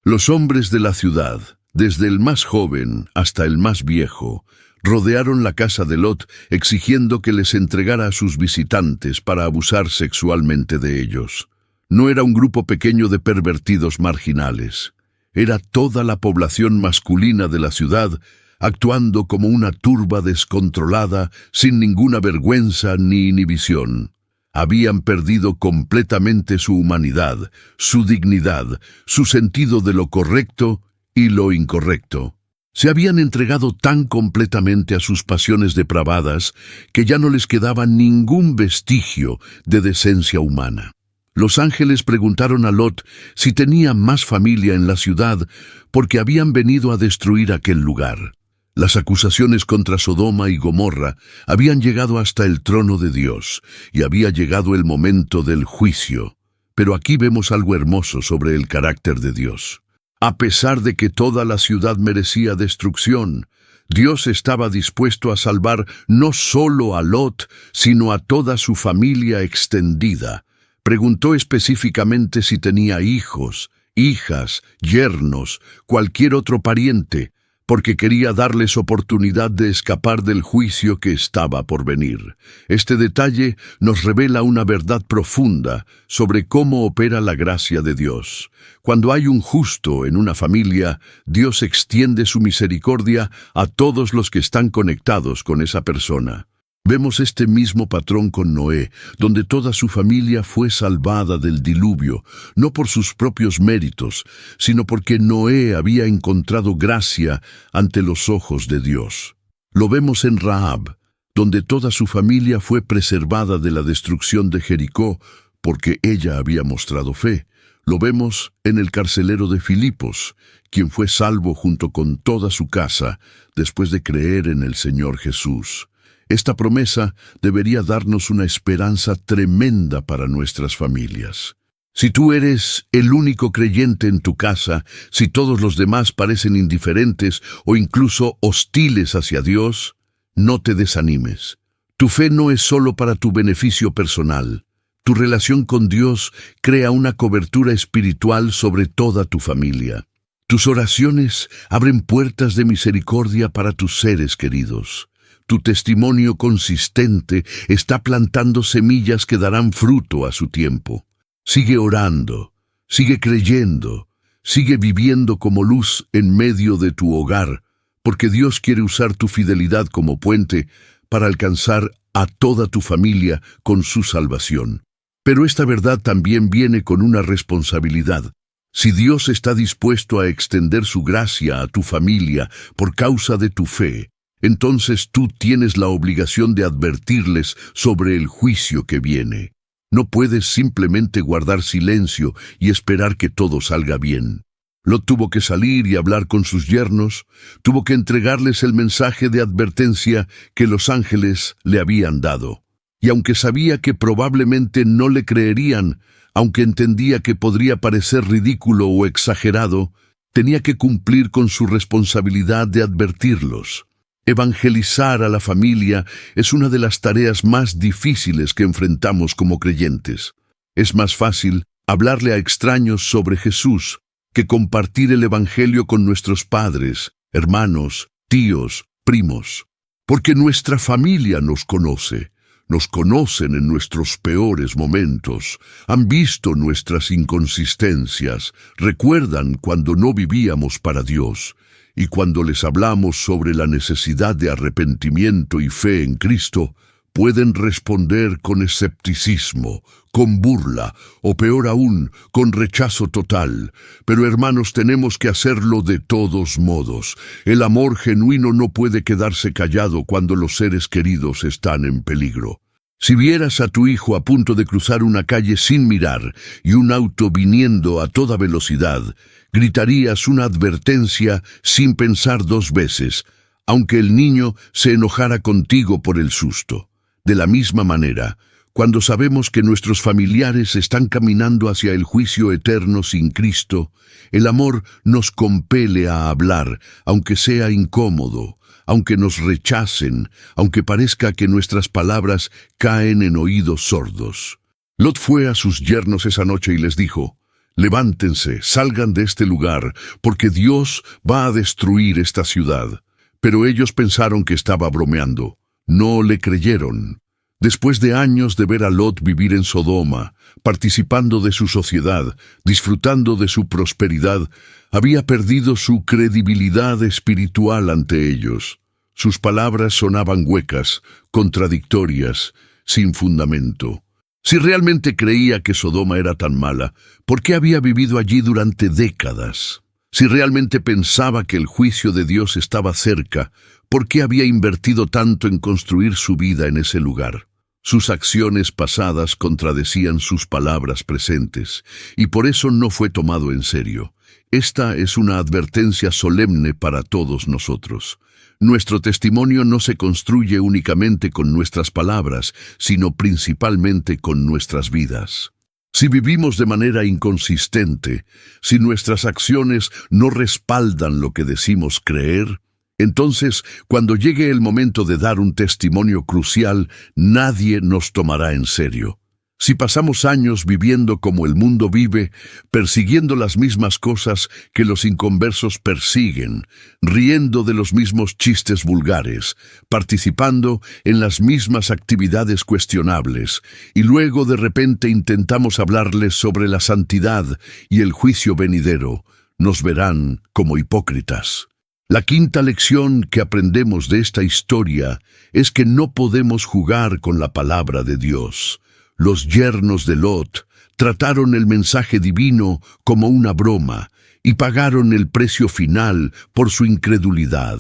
Los hombres de la ciudad, desde el más joven hasta el más viejo, rodearon la casa de Lot exigiendo que les entregara a sus visitantes para abusar sexualmente de ellos. No era un grupo pequeño de pervertidos marginales. Era toda la población masculina de la ciudad actuando como una turba descontrolada, sin ninguna vergüenza ni inhibición. Habían perdido completamente su humanidad, su dignidad, su sentido de lo correcto y lo incorrecto. Se habían entregado tan completamente a sus pasiones depravadas que ya no les quedaba ningún vestigio de decencia humana. Los ángeles preguntaron a Lot si tenía más familia en la ciudad porque habían venido a destruir aquel lugar. Las acusaciones contra Sodoma y Gomorra habían llegado hasta el trono de Dios y había llegado el momento del juicio. Pero aquí vemos algo hermoso sobre el carácter de Dios. A pesar de que toda la ciudad merecía destrucción, Dios estaba dispuesto a salvar no solo a Lot, sino a toda su familia extendida. Preguntó específicamente si tenía hijos, hijas, yernos, cualquier otro pariente, porque quería darles oportunidad de escapar del juicio que estaba por venir. Este detalle nos revela una verdad profunda sobre cómo opera la gracia de Dios. Cuando hay un justo en una familia, Dios extiende su misericordia a todos los que están conectados con esa persona. Vemos este mismo patrón con Noé, donde toda su familia fue salvada del diluvio, no por sus propios méritos, sino porque Noé había encontrado gracia ante los ojos de Dios. Lo vemos en Rahab, donde toda su familia fue preservada de la destrucción de Jericó, porque ella había mostrado fe. Lo vemos en el carcelero de Filipos, quien fue salvo junto con toda su casa, después de creer en el Señor Jesús. Esta promesa debería darnos una esperanza tremenda para nuestras familias. Si tú eres el único creyente en tu casa, si todos los demás parecen indiferentes o incluso hostiles hacia Dios, no te desanimes. Tu fe no es solo para tu beneficio personal. Tu relación con Dios crea una cobertura espiritual sobre toda tu familia. Tus oraciones abren puertas de misericordia para tus seres queridos. Tu testimonio consistente está plantando semillas que darán fruto a su tiempo. Sigue orando, sigue creyendo, sigue viviendo como luz en medio de tu hogar, porque Dios quiere usar tu fidelidad como puente para alcanzar a toda tu familia con su salvación. Pero esta verdad también viene con una responsabilidad. Si Dios está dispuesto a extender su gracia a tu familia por causa de tu fe, entonces tú tienes la obligación de advertirles sobre el juicio que viene. No puedes simplemente guardar silencio y esperar que todo salga bien. Lot tuvo que salir y hablar con sus yernos, tuvo que entregarles el mensaje de advertencia que los ángeles le habían dado. Y aunque sabía que probablemente no le creerían, aunque entendía que podría parecer ridículo o exagerado, tenía que cumplir con su responsabilidad de advertirlos. Evangelizar a la familia es una de las tareas más difíciles que enfrentamos como creyentes. Es más fácil hablarle a extraños sobre Jesús que compartir el Evangelio con nuestros padres, hermanos, tíos, primos. Porque nuestra familia nos conocen en nuestros peores momentos, han visto nuestras inconsistencias, recuerdan cuando no vivíamos para Dios. Y cuando les hablamos sobre la necesidad de arrepentimiento y fe en Cristo, pueden responder con escepticismo, con burla, o peor aún, con rechazo total. Pero hermanos, tenemos que hacerlo de todos modos. El amor genuino no puede quedarse callado cuando los seres queridos están en peligro. Si vieras a tu hijo a punto de cruzar una calle sin mirar y un auto viniendo a toda velocidad, gritarías una advertencia sin pensar dos veces, aunque el niño se enojara contigo por el susto. De la misma manera, cuando sabemos que nuestros familiares están caminando hacia el juicio eterno sin Cristo, el amor nos compele a hablar, aunque sea incómodo, aunque nos rechacen, aunque parezca que nuestras palabras caen en oídos sordos. Lot fue a sus yernos esa noche y les dijo: «Levántense, salgan de este lugar, porque Dios va a destruir esta ciudad». Pero ellos pensaron que estaba bromeando. No le creyeron. Después de años de ver a Lot vivir en Sodoma, participando de su sociedad, disfrutando de su prosperidad, había perdido su credibilidad espiritual ante ellos. Sus palabras sonaban huecas, contradictorias, sin fundamento. Si realmente creía que Sodoma era tan mala, ¿por qué había vivido allí durante décadas? Si realmente pensaba que el juicio de Dios estaba cerca, ¿por qué había invertido tanto en construir su vida en ese lugar? Sus acciones pasadas contradecían sus palabras presentes, y por eso no fue tomado en serio. Esta es una advertencia solemne para todos nosotros. Nuestro testimonio no se construye únicamente con nuestras palabras, sino principalmente con nuestras vidas. Si vivimos de manera inconsistente, si nuestras acciones no respaldan lo que decimos creer, Entonces, cuando llegue el momento de dar un testimonio crucial, nadie nos tomará en serio. Si pasamos años viviendo como el mundo vive, persiguiendo las mismas cosas que los inconversos persiguen, riendo de los mismos chistes vulgares, participando en las mismas actividades cuestionables, y luego de repente intentamos hablarles sobre la santidad y el juicio venidero, nos verán como hipócritas. La quinta lección que aprendemos de esta historia es que no podemos jugar con la palabra de Dios. Los yernos de Lot trataron el mensaje divino como una broma y pagaron el precio final por su incredulidad.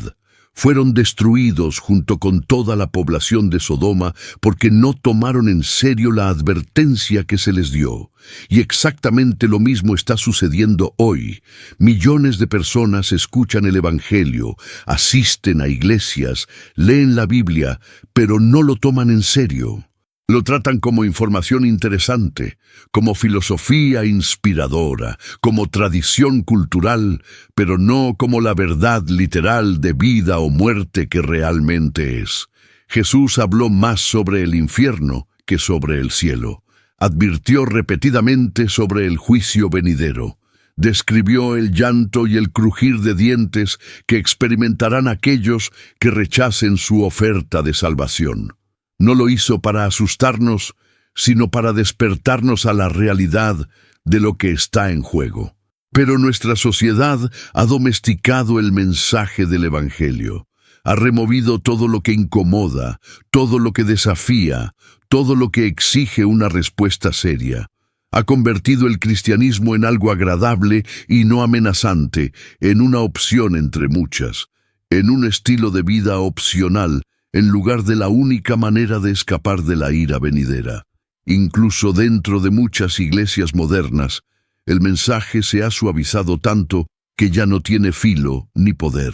Fueron destruidos junto con toda la población de Sodoma porque no tomaron en serio la advertencia que se les dio. Y exactamente lo mismo está sucediendo hoy. Millones de personas escuchan el Evangelio, asisten a iglesias, leen la Biblia, pero no lo toman en serio. Lo tratan como información interesante, como filosofía inspiradora, como tradición cultural, pero no como la verdad literal de vida o muerte que realmente es. Jesús habló más sobre el infierno que sobre el cielo. Advirtió repetidamente sobre el juicio venidero. Describió el llanto y el crujir de dientes que experimentarán aquellos que rechacen su oferta de salvación. No lo hizo para asustarnos, sino para despertarnos a la realidad de lo que está en juego. Pero nuestra sociedad ha domesticado el mensaje del Evangelio. Ha removido todo lo que incomoda, todo lo que desafía, todo lo que exige una respuesta seria. Ha convertido el cristianismo en algo agradable y no amenazante, en una opción entre muchas, en un estilo de vida opcional, en lugar de la única manera de escapar de la ira venidera. Incluso dentro de muchas iglesias modernas, el mensaje se ha suavizado tanto que ya no tiene filo ni poder.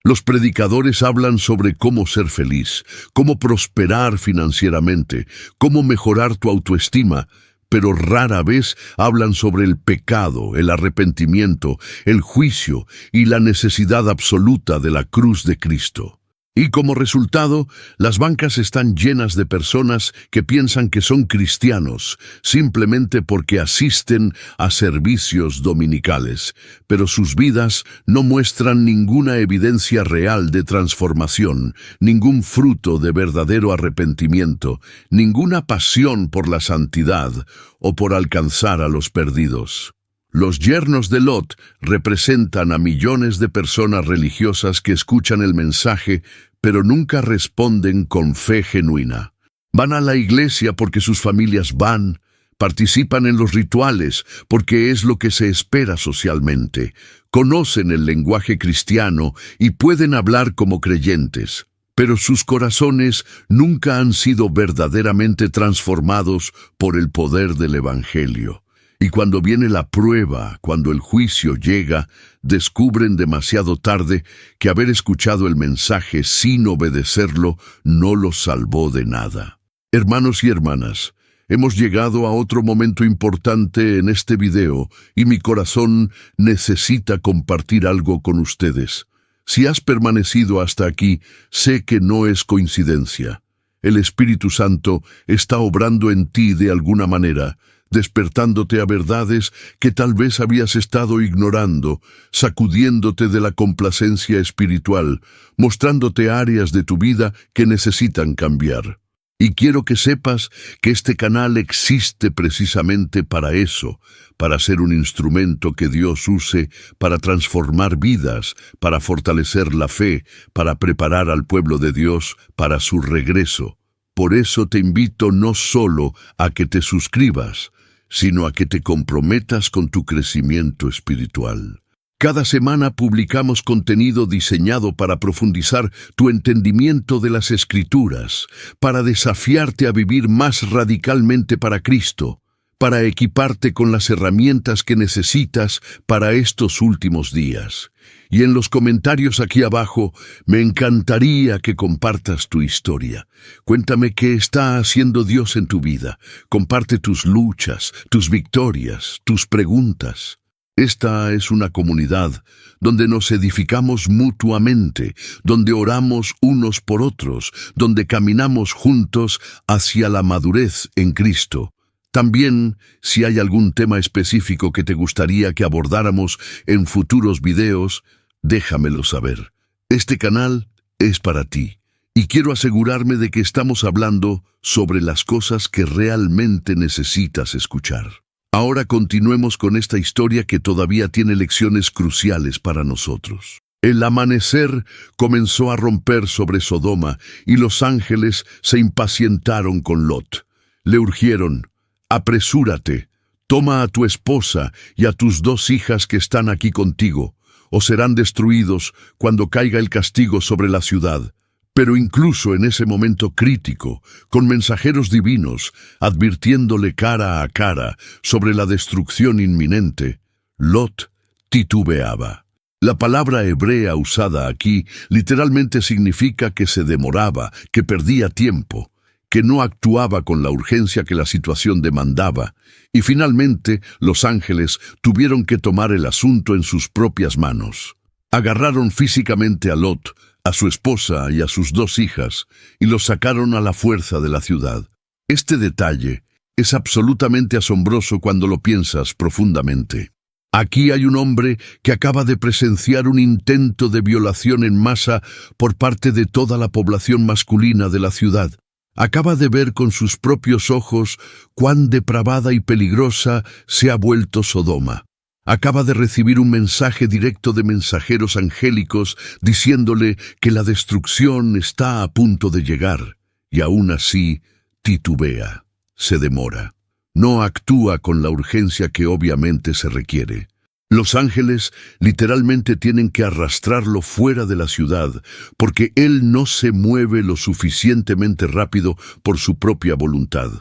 Los predicadores hablan sobre cómo ser feliz, cómo prosperar financieramente, cómo mejorar tu autoestima, pero rara vez hablan sobre el pecado, el arrepentimiento, el juicio y la necesidad absoluta de la cruz de Cristo. Y como resultado, las bancas están llenas de personas que piensan que son cristianos simplemente porque asisten a servicios dominicales, pero sus vidas no muestran ninguna evidencia real de transformación, ningún fruto de verdadero arrepentimiento, ninguna pasión por la santidad o por alcanzar a los perdidos. Los yernos de Lot representan a millones de personas religiosas que escuchan el mensaje, pero nunca responden con fe genuina. Van a la iglesia porque sus familias van, participan en los rituales porque es lo que se espera socialmente, conocen el lenguaje cristiano y pueden hablar como creyentes, pero sus corazones nunca han sido verdaderamente transformados por el poder del Evangelio. Y cuando viene la prueba, cuando el juicio llega, descubren demasiado tarde que haber escuchado el mensaje sin obedecerlo no los salvó de nada. Hermanos y hermanas, hemos llegado a otro momento importante en este video y mi corazón necesita compartir algo con ustedes. Si has permanecido hasta aquí, sé que no es coincidencia. El Espíritu Santo está obrando en ti de alguna manera, despertándote a verdades que tal vez habías estado ignorando, sacudiéndote de la complacencia espiritual, mostrándote áreas de tu vida que necesitan cambiar. Y quiero que sepas que este canal existe precisamente para eso, para ser un instrumento que Dios use para transformar vidas, para fortalecer la fe, para preparar al pueblo de Dios para su regreso. Por eso te invito no solo a que te suscribas, sino a que te comprometas con tu crecimiento espiritual. Cada semana publicamos contenido diseñado para profundizar tu entendimiento de las Escrituras, para desafiarte a vivir más radicalmente para Cristo, para equiparte con las herramientas que necesitas para estos últimos días. Y en los comentarios aquí abajo, me encantaría que compartas tu historia. Cuéntame qué está haciendo Dios en tu vida. Comparte tus luchas, tus victorias, tus preguntas. Esta es una comunidad donde nos edificamos mutuamente, donde oramos unos por otros, donde caminamos juntos hacia la madurez en Cristo. También, si hay algún tema específico que te gustaría que abordáramos en futuros videos, déjamelo saber. Este canal es para ti, y quiero asegurarme de que estamos hablando sobre las cosas que realmente necesitas escuchar. Ahora continuemos con esta historia que todavía tiene lecciones cruciales para nosotros. El amanecer comenzó a romper sobre Sodoma y los ángeles se impacientaron con Lot. Le urgieron: apresúrate, toma a tu esposa y a tus 2 hijas que están aquí contigo, o serán destruidos cuando caiga el castigo sobre la ciudad. Pero incluso en ese momento crítico, con mensajeros divinos, advirtiéndole cara a cara sobre la destrucción inminente, Lot titubeaba. La palabra hebrea usada aquí literalmente significa que se demoraba, que perdía tiempo, que no actuaba con la urgencia que la situación demandaba, y finalmente los ángeles tuvieron que tomar el asunto en sus propias manos. Agarraron físicamente a Lot, a su esposa y a sus 2 hijas, y los sacaron a la fuerza de la ciudad. Este detalle es absolutamente asombroso cuando lo piensas profundamente. Aquí hay un hombre que acaba de presenciar un intento de violación en masa por parte de toda la población masculina de la ciudad. Acaba de ver con sus propios ojos cuán depravada y peligrosa se ha vuelto Sodoma. Acaba de recibir un mensaje directo de mensajeros angélicos diciéndole que la destrucción está a punto de llegar, y aún así titubea, se demora. No actúa con la urgencia que obviamente se requiere. Los ángeles literalmente tienen que arrastrarlo fuera de la ciudad, porque él no se mueve lo suficientemente rápido por su propia voluntad.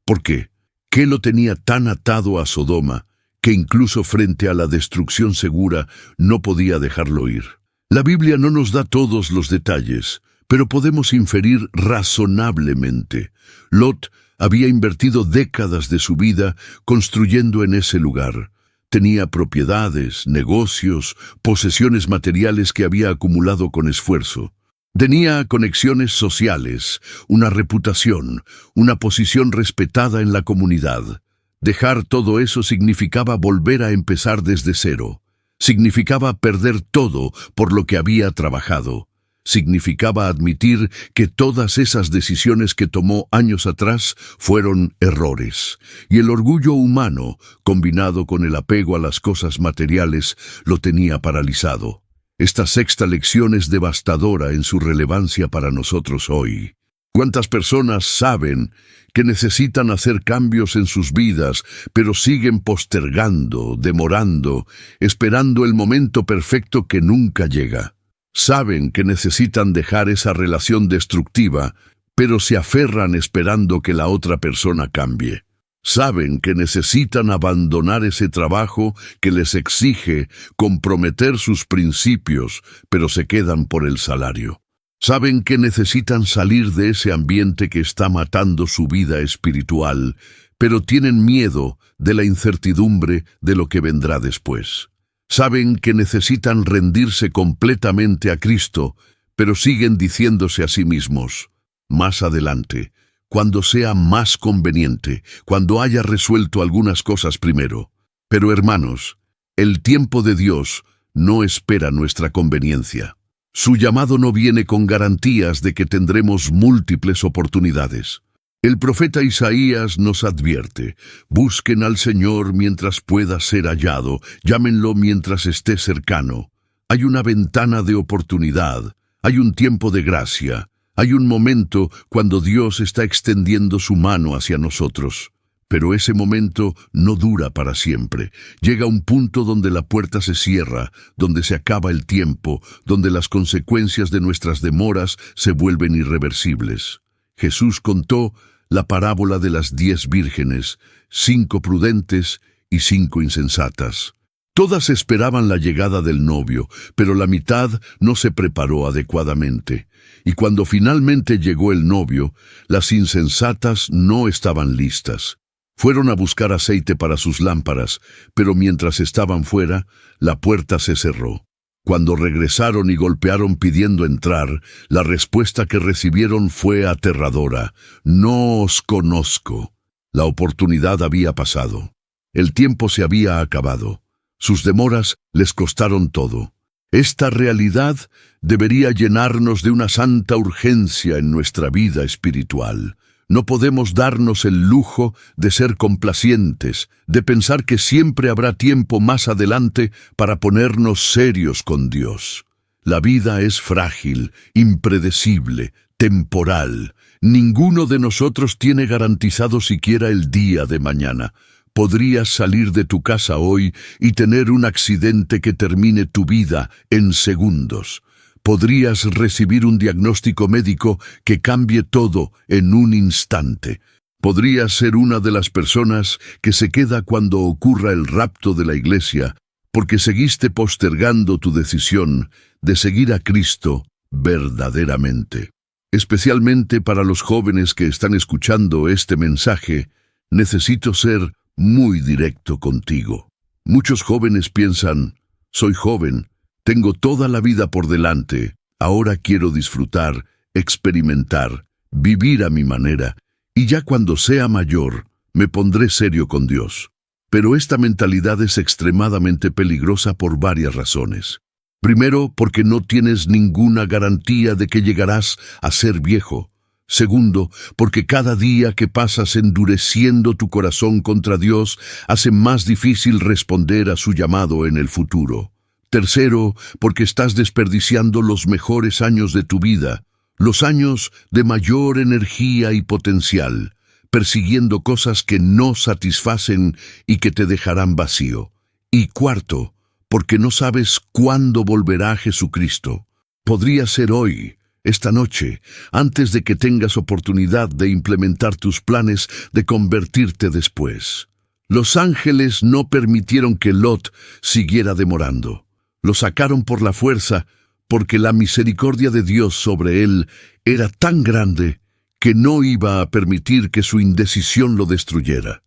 ¿Por qué? ¿Qué lo tenía tan atado a Sodoma que incluso frente a la destrucción segura no podía dejarlo ir? La Biblia no nos da todos los detalles, pero podemos inferir razonablemente. Lot había invertido décadas de su vida construyendo en ese lugar. Tenía propiedades, negocios, posesiones materiales que había acumulado con esfuerzo. Tenía conexiones sociales, una reputación, una posición respetada en la comunidad. Dejar todo eso significaba volver a empezar desde cero. Significaba perder todo por lo que había trabajado. Significaba admitir que todas esas decisiones que tomó años atrás fueron errores. Y el orgullo humano, combinado con el apego a las cosas materiales, lo tenía paralizado. Esta 6ª lección es devastadora en su relevancia para nosotros hoy. ¿Cuántas personas saben que necesitan hacer cambios en sus vidas, pero siguen postergando, demorando, esperando el momento perfecto que nunca llega? Saben que necesitan dejar esa relación destructiva, pero se aferran esperando que la otra persona cambie. Saben que necesitan abandonar ese trabajo que les exige comprometer sus principios, pero se quedan por el salario. Saben que necesitan salir de ese ambiente que está matando su vida espiritual, pero tienen miedo de la incertidumbre de lo que vendrá después. Saben que necesitan rendirse completamente a Cristo, pero siguen diciéndose a sí mismos: más adelante, cuando sea más conveniente, cuando haya resuelto algunas cosas primero. Pero hermanos, el tiempo de Dios no espera nuestra conveniencia. Su llamado no viene con garantías de que tendremos múltiples oportunidades. El profeta Isaías nos advierte: busquen al Señor mientras pueda ser hallado, llámenlo mientras esté cercano. Hay una ventana de oportunidad, hay un tiempo de gracia, hay un momento cuando Dios está extendiendo su mano hacia nosotros. Pero ese momento no dura para siempre. Llega un punto donde la puerta se cierra, donde se acaba el tiempo, donde las consecuencias de nuestras demoras se vuelven irreversibles. Jesús contó la parábola de las 10 vírgenes, 5 prudentes y 5 insensatas. Todas esperaban la llegada del novio, pero la mitad no se preparó adecuadamente. Y cuando finalmente llegó el novio, las insensatas no estaban listas. Fueron a buscar aceite para sus lámparas, pero mientras estaban fuera, la puerta se cerró. Cuando regresaron y golpearon pidiendo entrar, la respuesta que recibieron fue aterradora. No os conozco. La oportunidad había pasado. El tiempo se había acabado. Sus demoras les costaron todo. Esta realidad debería llenarnos de una santa urgencia en nuestra vida espiritual. No podemos darnos el lujo de ser complacientes, de pensar que siempre habrá tiempo más adelante para ponernos serios con Dios. La vida es frágil, impredecible, temporal. Ninguno de nosotros tiene garantizado siquiera el día de mañana. Podrías salir de tu casa hoy y tener un accidente que termine tu vida en segundos. Podrías recibir un diagnóstico médico que cambie todo en un instante. Podrías ser una de las personas que se queda cuando ocurra el rapto de la iglesia, porque seguiste postergando tu decisión de seguir a Cristo verdaderamente. Especialmente para los jóvenes que están escuchando este mensaje, necesito ser muy directo contigo. Muchos jóvenes piensan, soy joven, tengo toda la vida por delante, ahora quiero disfrutar, experimentar, vivir a mi manera, y ya cuando sea mayor, me pondré serio con Dios. Pero esta mentalidad es extremadamente peligrosa por varias razones. Primero, porque no tienes ninguna garantía de que llegarás a ser viejo. Segundo, porque cada día que pasas endureciendo tu corazón contra Dios hace más difícil responder a su llamado en el futuro. Tercero, porque estás desperdiciando los mejores años de tu vida, los años de mayor energía y potencial, persiguiendo cosas que no satisfacen y que te dejarán vacío. Y cuarto, porque no sabes cuándo volverá Jesucristo. Podría ser hoy, esta noche, antes de que tengas oportunidad de implementar tus planes de convertirte después. Los ángeles no permitieron que Lot siguiera demorando. Lo sacaron por la fuerza porque la misericordia de Dios sobre él era tan grande que no iba a permitir que su indecisión lo destruyera.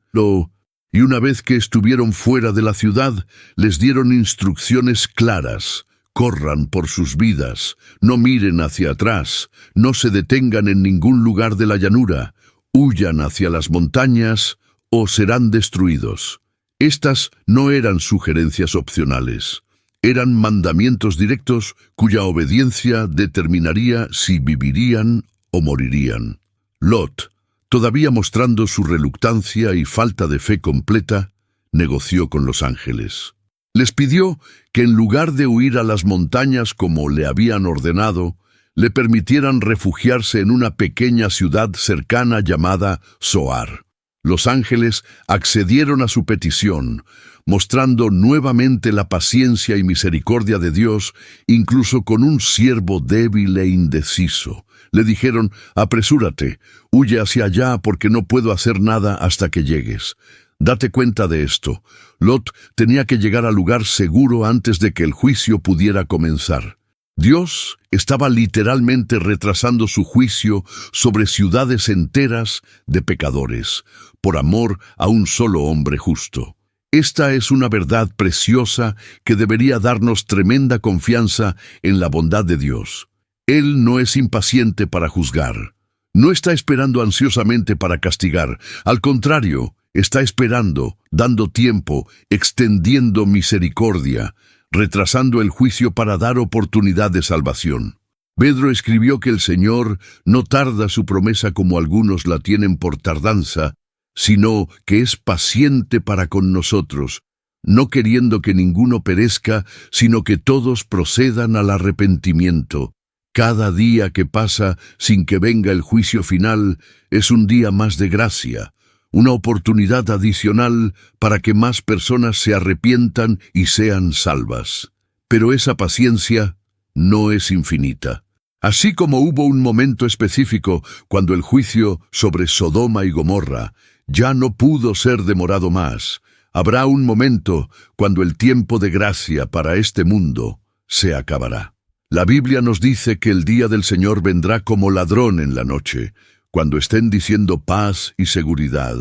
Y una vez que estuvieron fuera de la ciudad, les dieron instrucciones claras. Corran por sus vidas, no miren hacia atrás, no se detengan en ningún lugar de la llanura, huyan hacia las montañas o serán destruidos. Estas no eran sugerencias opcionales. Eran mandamientos directos cuya obediencia determinaría si vivirían o morirían. Lot, todavía mostrando su reluctancia y falta de fe completa, negoció con los ángeles. Les pidió que en lugar de huir a las montañas como le habían ordenado, le permitieran refugiarse en una pequeña ciudad cercana llamada Zoar. Los ángeles accedieron a su petición, mostrando nuevamente la paciencia y misericordia de Dios, incluso con un siervo débil e indeciso. Le dijeron, apresúrate, huye hacia allá porque no puedo hacer nada hasta que llegues. Date cuenta de esto. Lot tenía que llegar al lugar seguro antes de que el juicio pudiera comenzar. Dios estaba literalmente retrasando su juicio sobre ciudades enteras de pecadores, por amor a un solo hombre justo. Esta es una verdad preciosa que debería darnos tremenda confianza en la bondad de Dios. Él no es impaciente para juzgar. No está esperando ansiosamente para castigar. Al contrario, está esperando, dando tiempo, extendiendo misericordia, retrasando el juicio para dar oportunidad de salvación. Pedro escribió que el Señor no tarda su promesa como algunos la tienen por tardanza, sino que es paciente para con nosotros, no queriendo que ninguno perezca, sino que todos procedan al arrepentimiento. Cada día que pasa sin que venga el juicio final es un día más de gracia, una oportunidad adicional para que más personas se arrepientan y sean salvas. Pero esa paciencia no es infinita. Así como hubo un momento específico cuando el juicio sobre Sodoma y Gomorra ya no pudo ser demorado más, habrá un momento cuando el tiempo de gracia para este mundo se acabará. La Biblia nos dice que el día del Señor vendrá como ladrón en la noche, cuando estén diciendo paz y seguridad.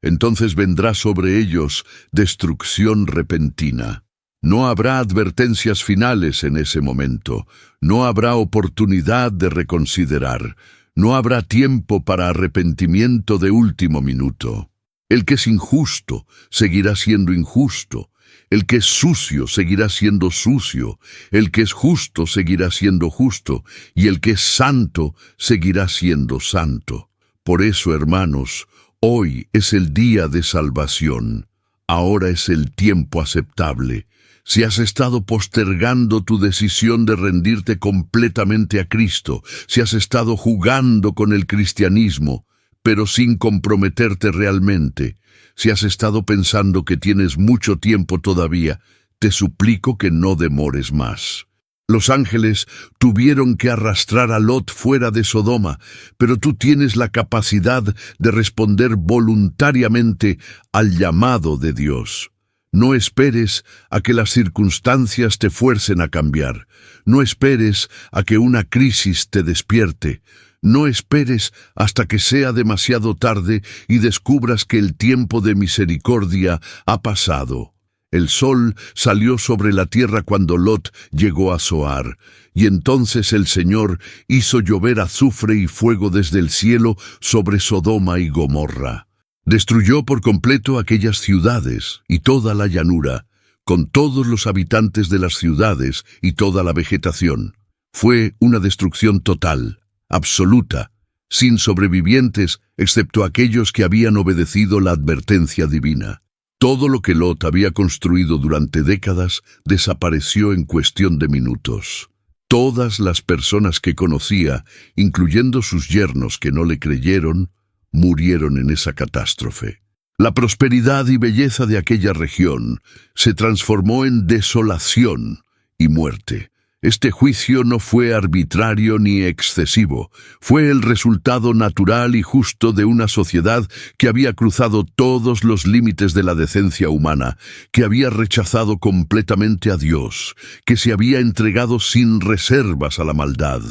Entonces vendrá sobre ellos destrucción repentina. No habrá advertencias finales en ese momento. No habrá oportunidad de reconsiderar. No habrá tiempo para arrepentimiento de último minuto. El que es injusto seguirá siendo injusto. El que es sucio seguirá siendo sucio. El que es justo seguirá siendo justo. Y el que es santo seguirá siendo santo. Por eso, hermanos, hoy es el día de salvación. Ahora es el tiempo aceptable. Si has estado postergando tu decisión de rendirte completamente a Cristo, si has estado jugando con el cristianismo, pero sin comprometerte realmente, si has estado pensando que tienes mucho tiempo todavía, te suplico que no demores más. Los ángeles tuvieron que arrastrar a Lot fuera de Sodoma, pero tú tienes la capacidad de responder voluntariamente al llamado de Dios. No esperes a que las circunstancias te fuercen a cambiar. No esperes a que una crisis te despierte. No esperes hasta que sea demasiado tarde y descubras que el tiempo de misericordia ha pasado. El sol salió sobre la tierra cuando Lot llegó a Zoar, y entonces el Señor hizo llover azufre y fuego desde el cielo sobre Sodoma y Gomorra. Destruyó por completo aquellas ciudades y toda la llanura, con todos los habitantes de las ciudades y toda la vegetación. Fue una destrucción total, absoluta, sin sobrevivientes excepto aquellos que habían obedecido la advertencia divina. Todo lo que Lot había construido durante décadas desapareció en cuestión de minutos. Todas las personas que conocía, incluyendo sus yernos que no le creyeron, murieron en esa catástrofe. La prosperidad y belleza de aquella región se transformó en desolación y muerte. Este juicio no fue arbitrario ni excesivo, fue el resultado natural y justo de una sociedad que había cruzado todos los límites de la decencia humana, que había rechazado completamente a Dios, que se había entregado sin reservas a la maldad,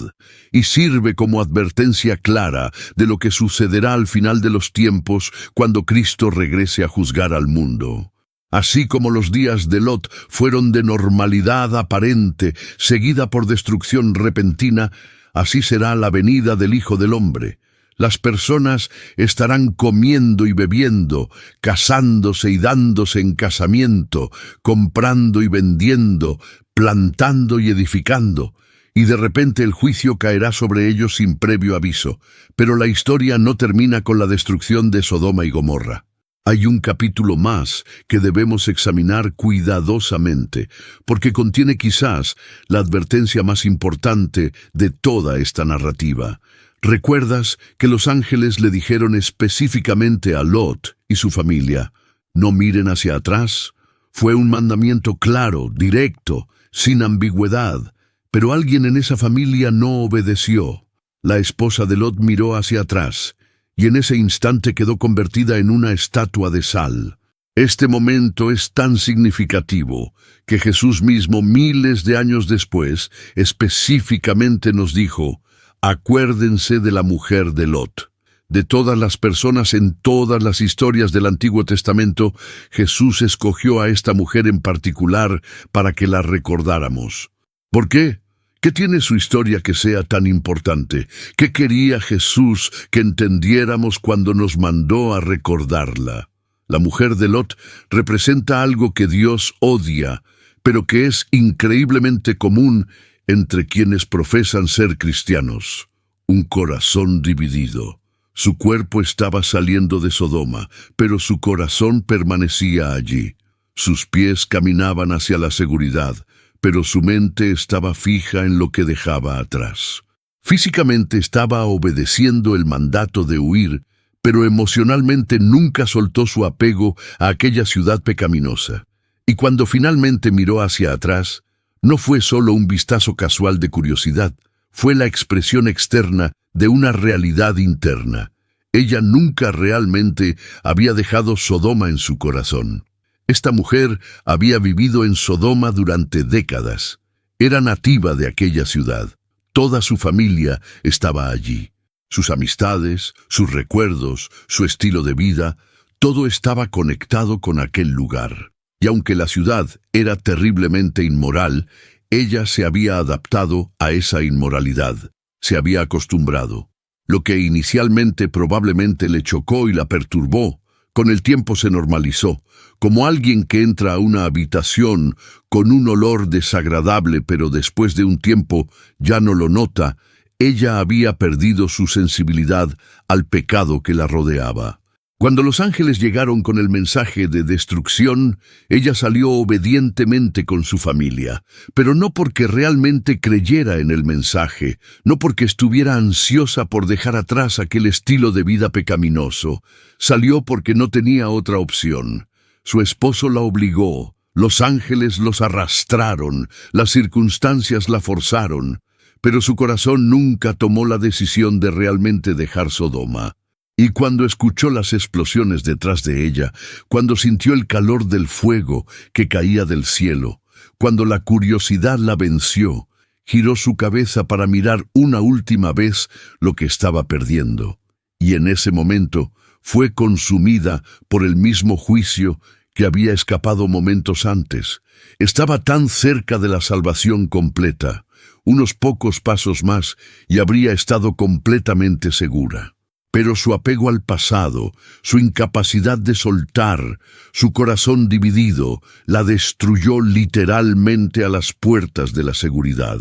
y sirve como advertencia clara de lo que sucederá al final de los tiempos cuando Cristo regrese a juzgar al mundo. Así como los días de Lot fueron de normalidad aparente, seguida por destrucción repentina, así será la venida del Hijo del Hombre. Las personas estarán comiendo y bebiendo, casándose y dándose en casamiento, comprando y vendiendo, plantando y edificando. Y de repente el juicio caerá sobre ellos sin previo aviso. Pero la historia no termina con la destrucción de Sodoma y Gomorra. Hay un capítulo más que debemos examinar cuidadosamente, porque contiene quizás la advertencia más importante de toda esta narrativa. ¿Recuerdas que los ángeles le dijeron específicamente a Lot y su familia, no miren hacia atrás? Fue un mandamiento claro, directo, sin ambigüedad, pero alguien en esa familia no obedeció. La esposa de Lot miró hacia atrás, y en ese instante quedó convertida en una estatua de sal. Este momento es tan significativo que Jesús mismo, miles de años después, específicamente nos dijo, acuérdense de la mujer de Lot. De todas las personas en todas las historias del Antiguo Testamento, Jesús escogió a esta mujer en particular para que la recordáramos. ¿Por qué? ¿Qué tiene su historia que sea tan importante? ¿Qué quería Jesús que entendiéramos cuando nos mandó a recordarla? La mujer de Lot representa algo que Dios odia, pero que es increíblemente común entre quienes profesan ser cristianos. Un corazón dividido. Su cuerpo estaba saliendo de Sodoma, pero su corazón permanecía allí. Sus pies caminaban hacia la seguridad, pero su mente estaba fija en lo que dejaba atrás. Físicamente estaba obedeciendo el mandato de huir, pero emocionalmente nunca soltó su apego a aquella ciudad pecaminosa. Y cuando finalmente miró hacia atrás, no fue solo un vistazo casual de curiosidad, fue la expresión externa de una realidad interna. Ella nunca realmente había dejado Sodoma en su corazón. Esta mujer había vivido en Sodoma durante décadas. Era nativa de aquella ciudad. Toda su familia estaba allí. Sus amistades, sus recuerdos, su estilo de vida, Todo estaba conectado con aquel lugar. Y aunque la ciudad era terriblemente inmoral, ella se había adaptado a esa inmoralidad, se había acostumbrado. Lo que inicialmente probablemente le chocó y la perturbó, con el tiempo se normalizó, como alguien que entra a una habitación con un olor desagradable, pero después de un tiempo ya no lo nota. Ella había perdido su sensibilidad al pecado que la rodeaba. Cuando los ángeles llegaron con el mensaje de destrucción, ella salió obedientemente con su familia, pero no porque realmente creyera en el mensaje, no porque estuviera ansiosa por dejar atrás aquel estilo de vida pecaminoso. Salió porque no tenía otra opción. Su esposo la obligó, los ángeles los arrastraron, las circunstancias la forzaron, pero su corazón nunca tomó la decisión de realmente dejar Sodoma. Y cuando escuchó las explosiones detrás de ella, cuando sintió el calor del fuego que caía del cielo, cuando la curiosidad la venció, giró su cabeza para mirar una última vez lo que estaba perdiendo. Y en ese momento fue consumida por el mismo juicio que había escapado momentos antes. Estaba tan cerca de la salvación completa. Unos pocos pasos más y habría estado completamente segura. Pero su apego al pasado, su incapacidad de soltar, su corazón dividido, la destruyó literalmente a las puertas de la seguridad.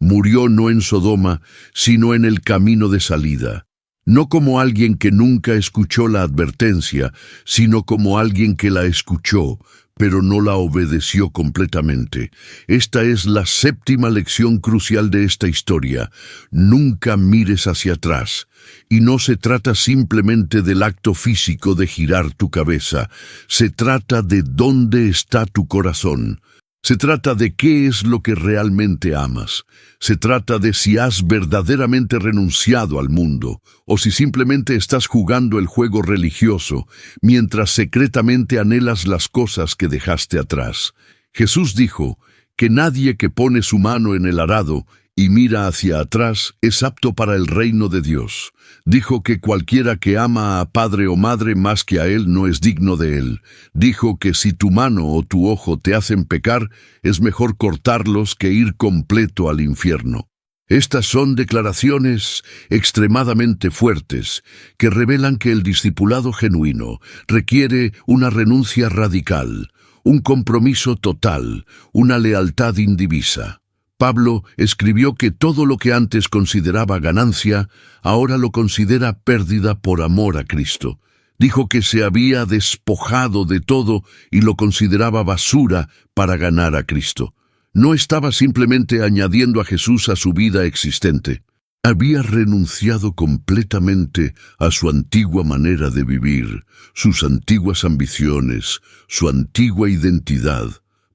Murió no en Sodoma, sino en el camino de salida. No como alguien que nunca escuchó la advertencia, sino como alguien que la escuchó, pero no la obedeció completamente. Esta es la séptima lección crucial de esta historia. Nunca mires hacia atrás. Y no se trata simplemente del acto físico de girar tu cabeza. Se trata de dónde está tu corazón. Se trata de qué es lo que realmente amas. Se trata de si has verdaderamente renunciado al mundo, o si simplemente estás jugando el juego religioso, mientras secretamente anhelas las cosas que dejaste atrás. Jesús dijo que nadie que pone su mano en el arado y mira hacia atrás es apto para el reino de Dios. Dijo que cualquiera que ama a padre o madre más que a él no es digno de él. Dijo que si tu mano o tu ojo te hacen pecar, es mejor cortarlos que ir completo al infierno. Estas son declaraciones extremadamente fuertes que revelan que el discipulado genuino requiere una renuncia radical, un compromiso total, una lealtad indivisa. Pablo escribió que todo lo que antes consideraba ganancia, ahora lo considera pérdida por amor a Cristo. Dijo que se había despojado de todo y lo consideraba basura para ganar a Cristo. No estaba simplemente añadiendo a Jesús a su vida existente. Había renunciado completamente a su antigua manera de vivir, sus antiguas ambiciones, su antigua identidad,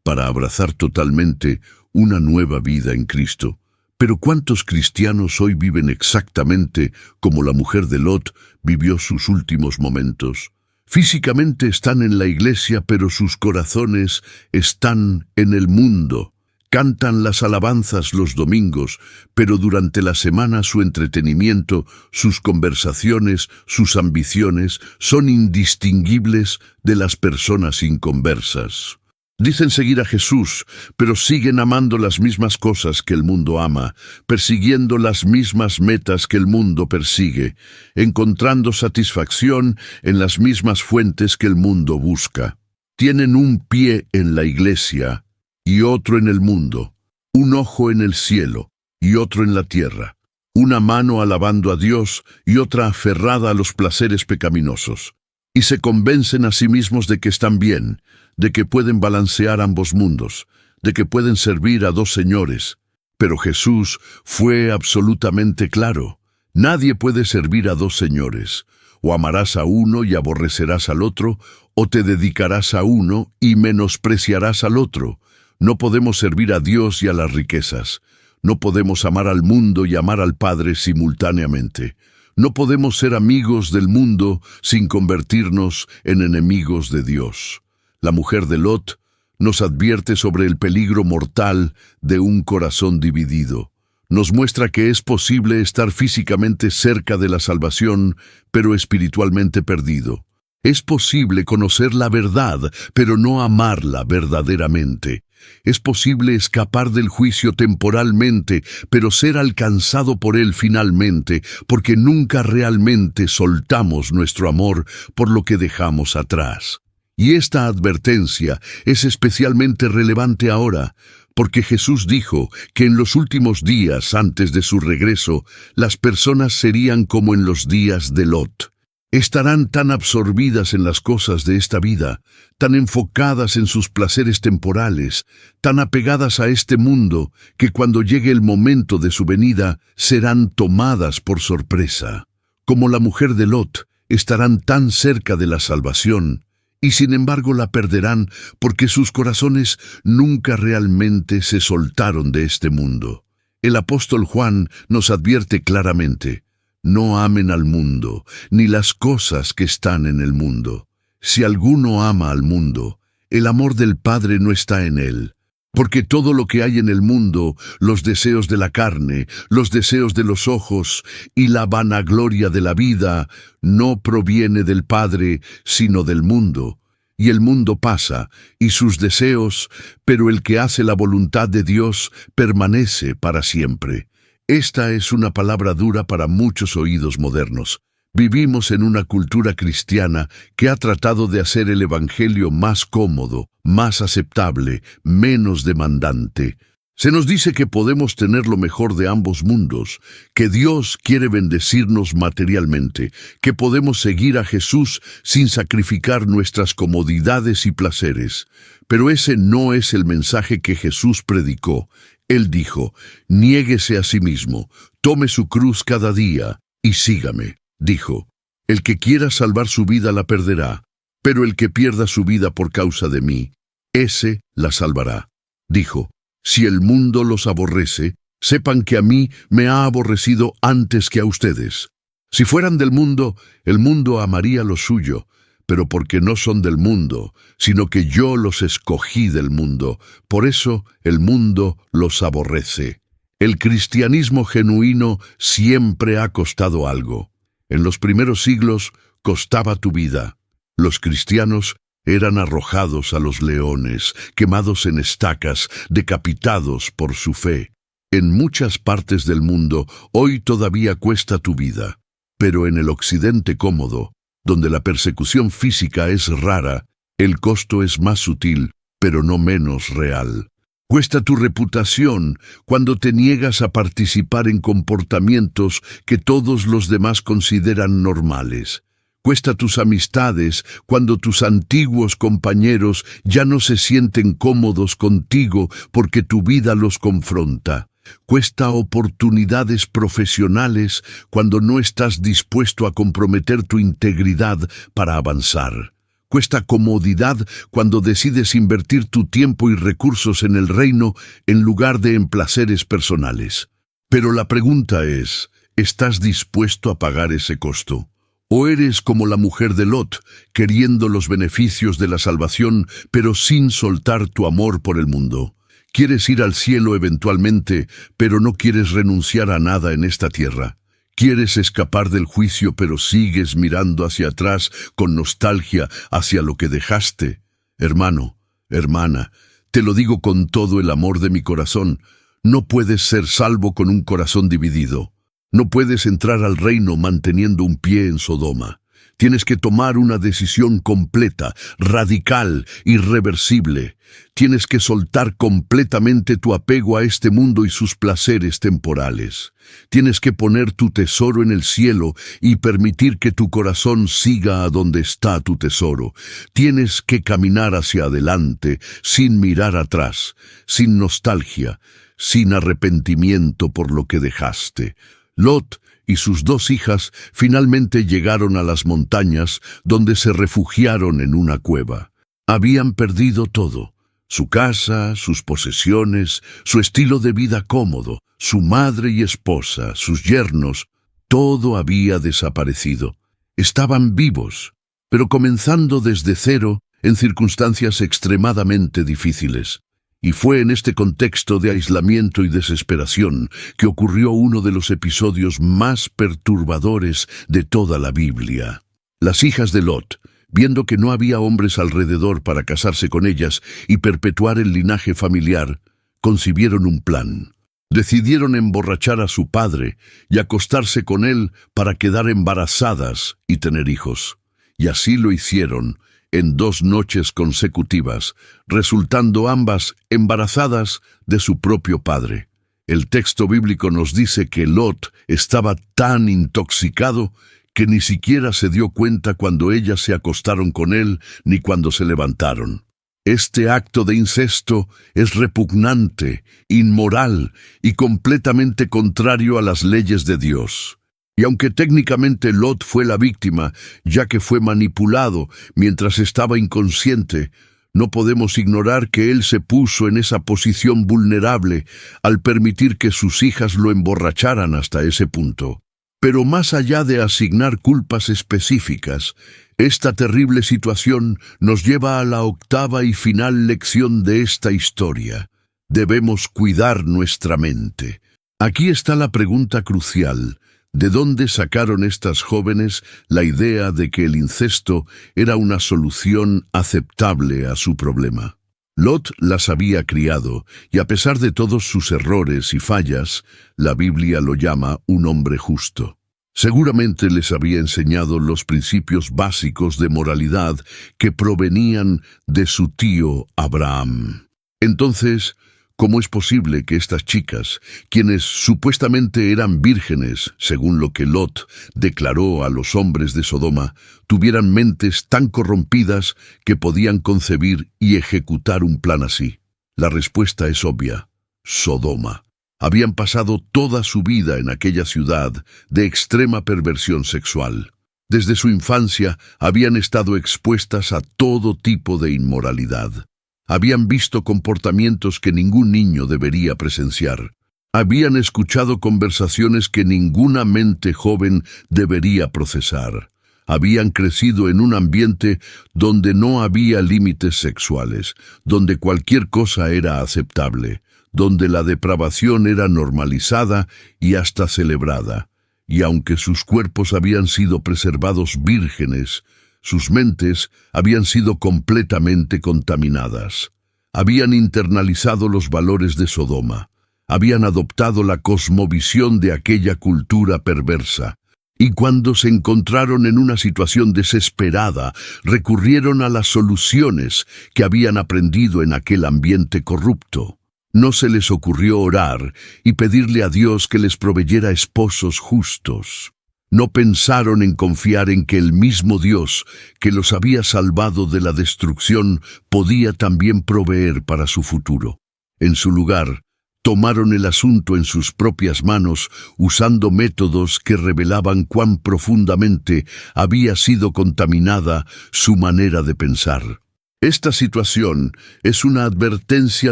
para abrazar totalmente una nueva vida en Cristo. Pero ¿cuántos cristianos hoy viven exactamente como la mujer de Lot vivió sus últimos momentos? Físicamente están en la iglesia, pero sus corazones están en el mundo. Cantan las alabanzas los domingos, pero durante la semana su entretenimiento, sus conversaciones, sus ambiciones son indistinguibles de las personas inconversas. Dicen seguir a Jesús, pero siguen amando las mismas cosas que el mundo ama, persiguiendo las mismas metas que el mundo persigue, encontrando satisfacción en las mismas fuentes que el mundo busca. Tienen un pie en la iglesia y otro en el mundo, un ojo en el cielo y otro en la tierra, una mano alabando a Dios y otra aferrada a los placeres pecaminosos. Y se convencen a sí mismos de que están bien, de que pueden balancear ambos mundos, de que pueden servir a dos señores. Pero Jesús fue absolutamente claro. Nadie puede servir a dos señores. O amarás a uno y aborrecerás al otro, o te dedicarás a uno y menospreciarás al otro. No podemos servir a Dios y a las riquezas. No podemos amar al mundo y amar al Padre simultáneamente. No podemos ser amigos del mundo sin convertirnos en enemigos de Dios. La mujer de Lot nos advierte sobre el peligro mortal de un corazón dividido. Nos muestra que es posible estar físicamente cerca de la salvación, pero espiritualmente perdido. Es posible conocer la verdad, pero no amarla verdaderamente. Es posible escapar del juicio temporalmente, pero ser alcanzado por él finalmente, porque nunca realmente soltamos nuestro amor por lo que dejamos atrás. Y esta advertencia es especialmente relevante ahora, porque Jesús dijo que en los últimos días antes de su regreso, las personas serían como en los días de Lot. Estarán tan absorbidas en las cosas de esta vida, tan enfocadas en sus placeres temporales, tan apegadas a este mundo, que cuando llegue el momento de su venida, serán tomadas por sorpresa. Como la mujer de Lot, estarán tan cerca de la salvación, y sin embargo la perderán porque sus corazones nunca realmente se soltaron de este mundo. El apóstol Juan nos advierte claramente: no amen al mundo, ni las cosas que están en el mundo. Si alguno ama al mundo, el amor del Padre no está en él. Porque todo lo que hay en el mundo, los deseos de la carne, los deseos de los ojos y la vanagloria de la vida, no proviene del Padre, sino del mundo. Y el mundo pasa, y sus deseos, pero el que hace la voluntad de Dios permanece para siempre. Esta es una palabra dura para muchos oídos modernos. Vivimos en una cultura cristiana que ha tratado de hacer el evangelio más cómodo, más aceptable, menos demandante. Se nos dice que podemos tener lo mejor de ambos mundos, que Dios quiere bendecirnos materialmente, que podemos seguir a Jesús sin sacrificar nuestras comodidades y placeres. Pero ese no es el mensaje que Jesús predicó. Él dijo: niéguese a sí mismo, tome su cruz cada día y sígame. Dijo: el que quiera salvar su vida la perderá, pero el que pierda su vida por causa de mí, ese la salvará. Dijo: si el mundo los aborrece, sepan que a mí me ha aborrecido antes que a ustedes. Si fueran del mundo, el mundo amaría lo suyo, pero porque no son del mundo, sino que yo los escogí del mundo, por eso el mundo los aborrece. El cristianismo genuino siempre ha costado algo. En los primeros siglos costaba tu vida. Los cristianos eran arrojados a los leones, quemados en estacas, decapitados por su fe. En muchas partes del mundo hoy todavía cuesta tu vida, pero en el occidente cómodo, donde la persecución física es rara, el costo es más sutil, pero no menos real. Cuesta tu reputación cuando te niegas a participar en comportamientos que todos los demás consideran normales. Cuesta tus amistades cuando tus antiguos compañeros ya no se sienten cómodos contigo porque tu vida los confronta. Cuesta oportunidades profesionales cuando no estás dispuesto a comprometer tu integridad para avanzar. Cuesta comodidad cuando decides invertir tu tiempo y recursos en el reino en lugar de en placeres personales. Pero la pregunta es, ¿estás dispuesto a pagar ese costo? ¿O eres como la mujer de Lot, queriendo los beneficios de la salvación, pero sin soltar tu amor por el mundo? Quieres ir al cielo eventualmente, pero no quieres renunciar a nada en esta tierra. Quieres escapar del juicio, pero sigues mirando hacia atrás con nostalgia hacia lo que dejaste. Hermano, hermana, te lo digo con todo el amor de mi corazón, no puedes ser salvo con un corazón dividido. No puedes entrar al reino manteniendo un pie en Sodoma. Tienes que tomar una decisión completa, radical, irreversible. Tienes que soltar completamente tu apego a este mundo y sus placeres temporales. Tienes que poner tu tesoro en el cielo y permitir que tu corazón siga a donde está tu tesoro. Tienes que caminar hacia adelante, sin mirar atrás, sin nostalgia, sin arrepentimiento por lo que dejaste. Lot y sus 2 hijas finalmente llegaron a las montañas, donde se refugiaron en una cueva. Habían perdido todo: su casa, sus posesiones, su estilo de vida cómodo, su madre y esposa, sus yernos. Todo había desaparecido. Estaban vivos, pero comenzando desde cero en circunstancias extremadamente difíciles. Y fue en este contexto de aislamiento y desesperación que ocurrió uno de los episodios más perturbadores de toda la Biblia. Las hijas de Lot, Viendo que no había hombres alrededor para casarse con ellas y perpetuar el linaje familiar, concibieron un plan. Decidieron emborrachar a su padre y acostarse con él para quedar embarazadas y tener hijos. Y así lo hicieron en 2 noches consecutivas, resultando ambas embarazadas de su propio padre. El texto bíblico nos dice que Lot estaba tan intoxicado que ni siquiera se dio cuenta cuando ellas se acostaron con él ni cuando se levantaron. Este acto de incesto es repugnante, inmoral y completamente contrario a las leyes de Dios. Y aunque técnicamente Lot fue la víctima, ya que fue manipulado mientras estaba inconsciente, no podemos ignorar que él se puso en esa posición vulnerable al permitir que sus hijas lo emborracharan hasta ese punto. Pero más allá de asignar culpas específicas, esta terrible situación nos lleva a la 8ª y final lección de esta historia. Debemos cuidar nuestra mente. Aquí está la pregunta crucial. ¿De dónde sacaron estas jóvenes la idea de que el incesto era una solución aceptable a su problema? Lot las había criado, y a pesar de todos sus errores y fallas, la Biblia lo llama un hombre justo. Seguramente les había enseñado los principios básicos de moralidad que provenían de su tío Abraham. Entonces, ¿cómo es posible que estas chicas, quienes supuestamente eran vírgenes, según lo que Lot declaró a los hombres de Sodoma, tuvieran mentes tan corrompidas que podían concebir y ejecutar un plan así? La respuesta es obvia: Sodoma. Habían pasado toda su vida en aquella ciudad de extrema perversión sexual. Desde su infancia habían estado expuestas a todo tipo de inmoralidad. Habían visto comportamientos que ningún niño debería presenciar. Habían escuchado conversaciones que ninguna mente joven debería procesar. Habían crecido en un ambiente donde no había límites sexuales, donde cualquier cosa era aceptable, donde la depravación era normalizada y hasta celebrada. Y aunque sus cuerpos habían sido preservados vírgenes, sus mentes habían sido completamente contaminadas. Habían internalizado los valores de Sodoma. Habían adoptado la cosmovisión de aquella cultura perversa. Y cuando se encontraron en una situación desesperada, recurrieron a las soluciones que habían aprendido en aquel ambiente corrupto. No se les ocurrió orar y pedirle a Dios que les proveyera esposos justos. No pensaron en confiar en que el mismo Dios que los había salvado de la destrucción podía también proveer para su futuro. En su lugar, tomaron el asunto en sus propias manos, usando métodos que revelaban cuán profundamente había sido contaminada su manera de pensar. Esta situación es una advertencia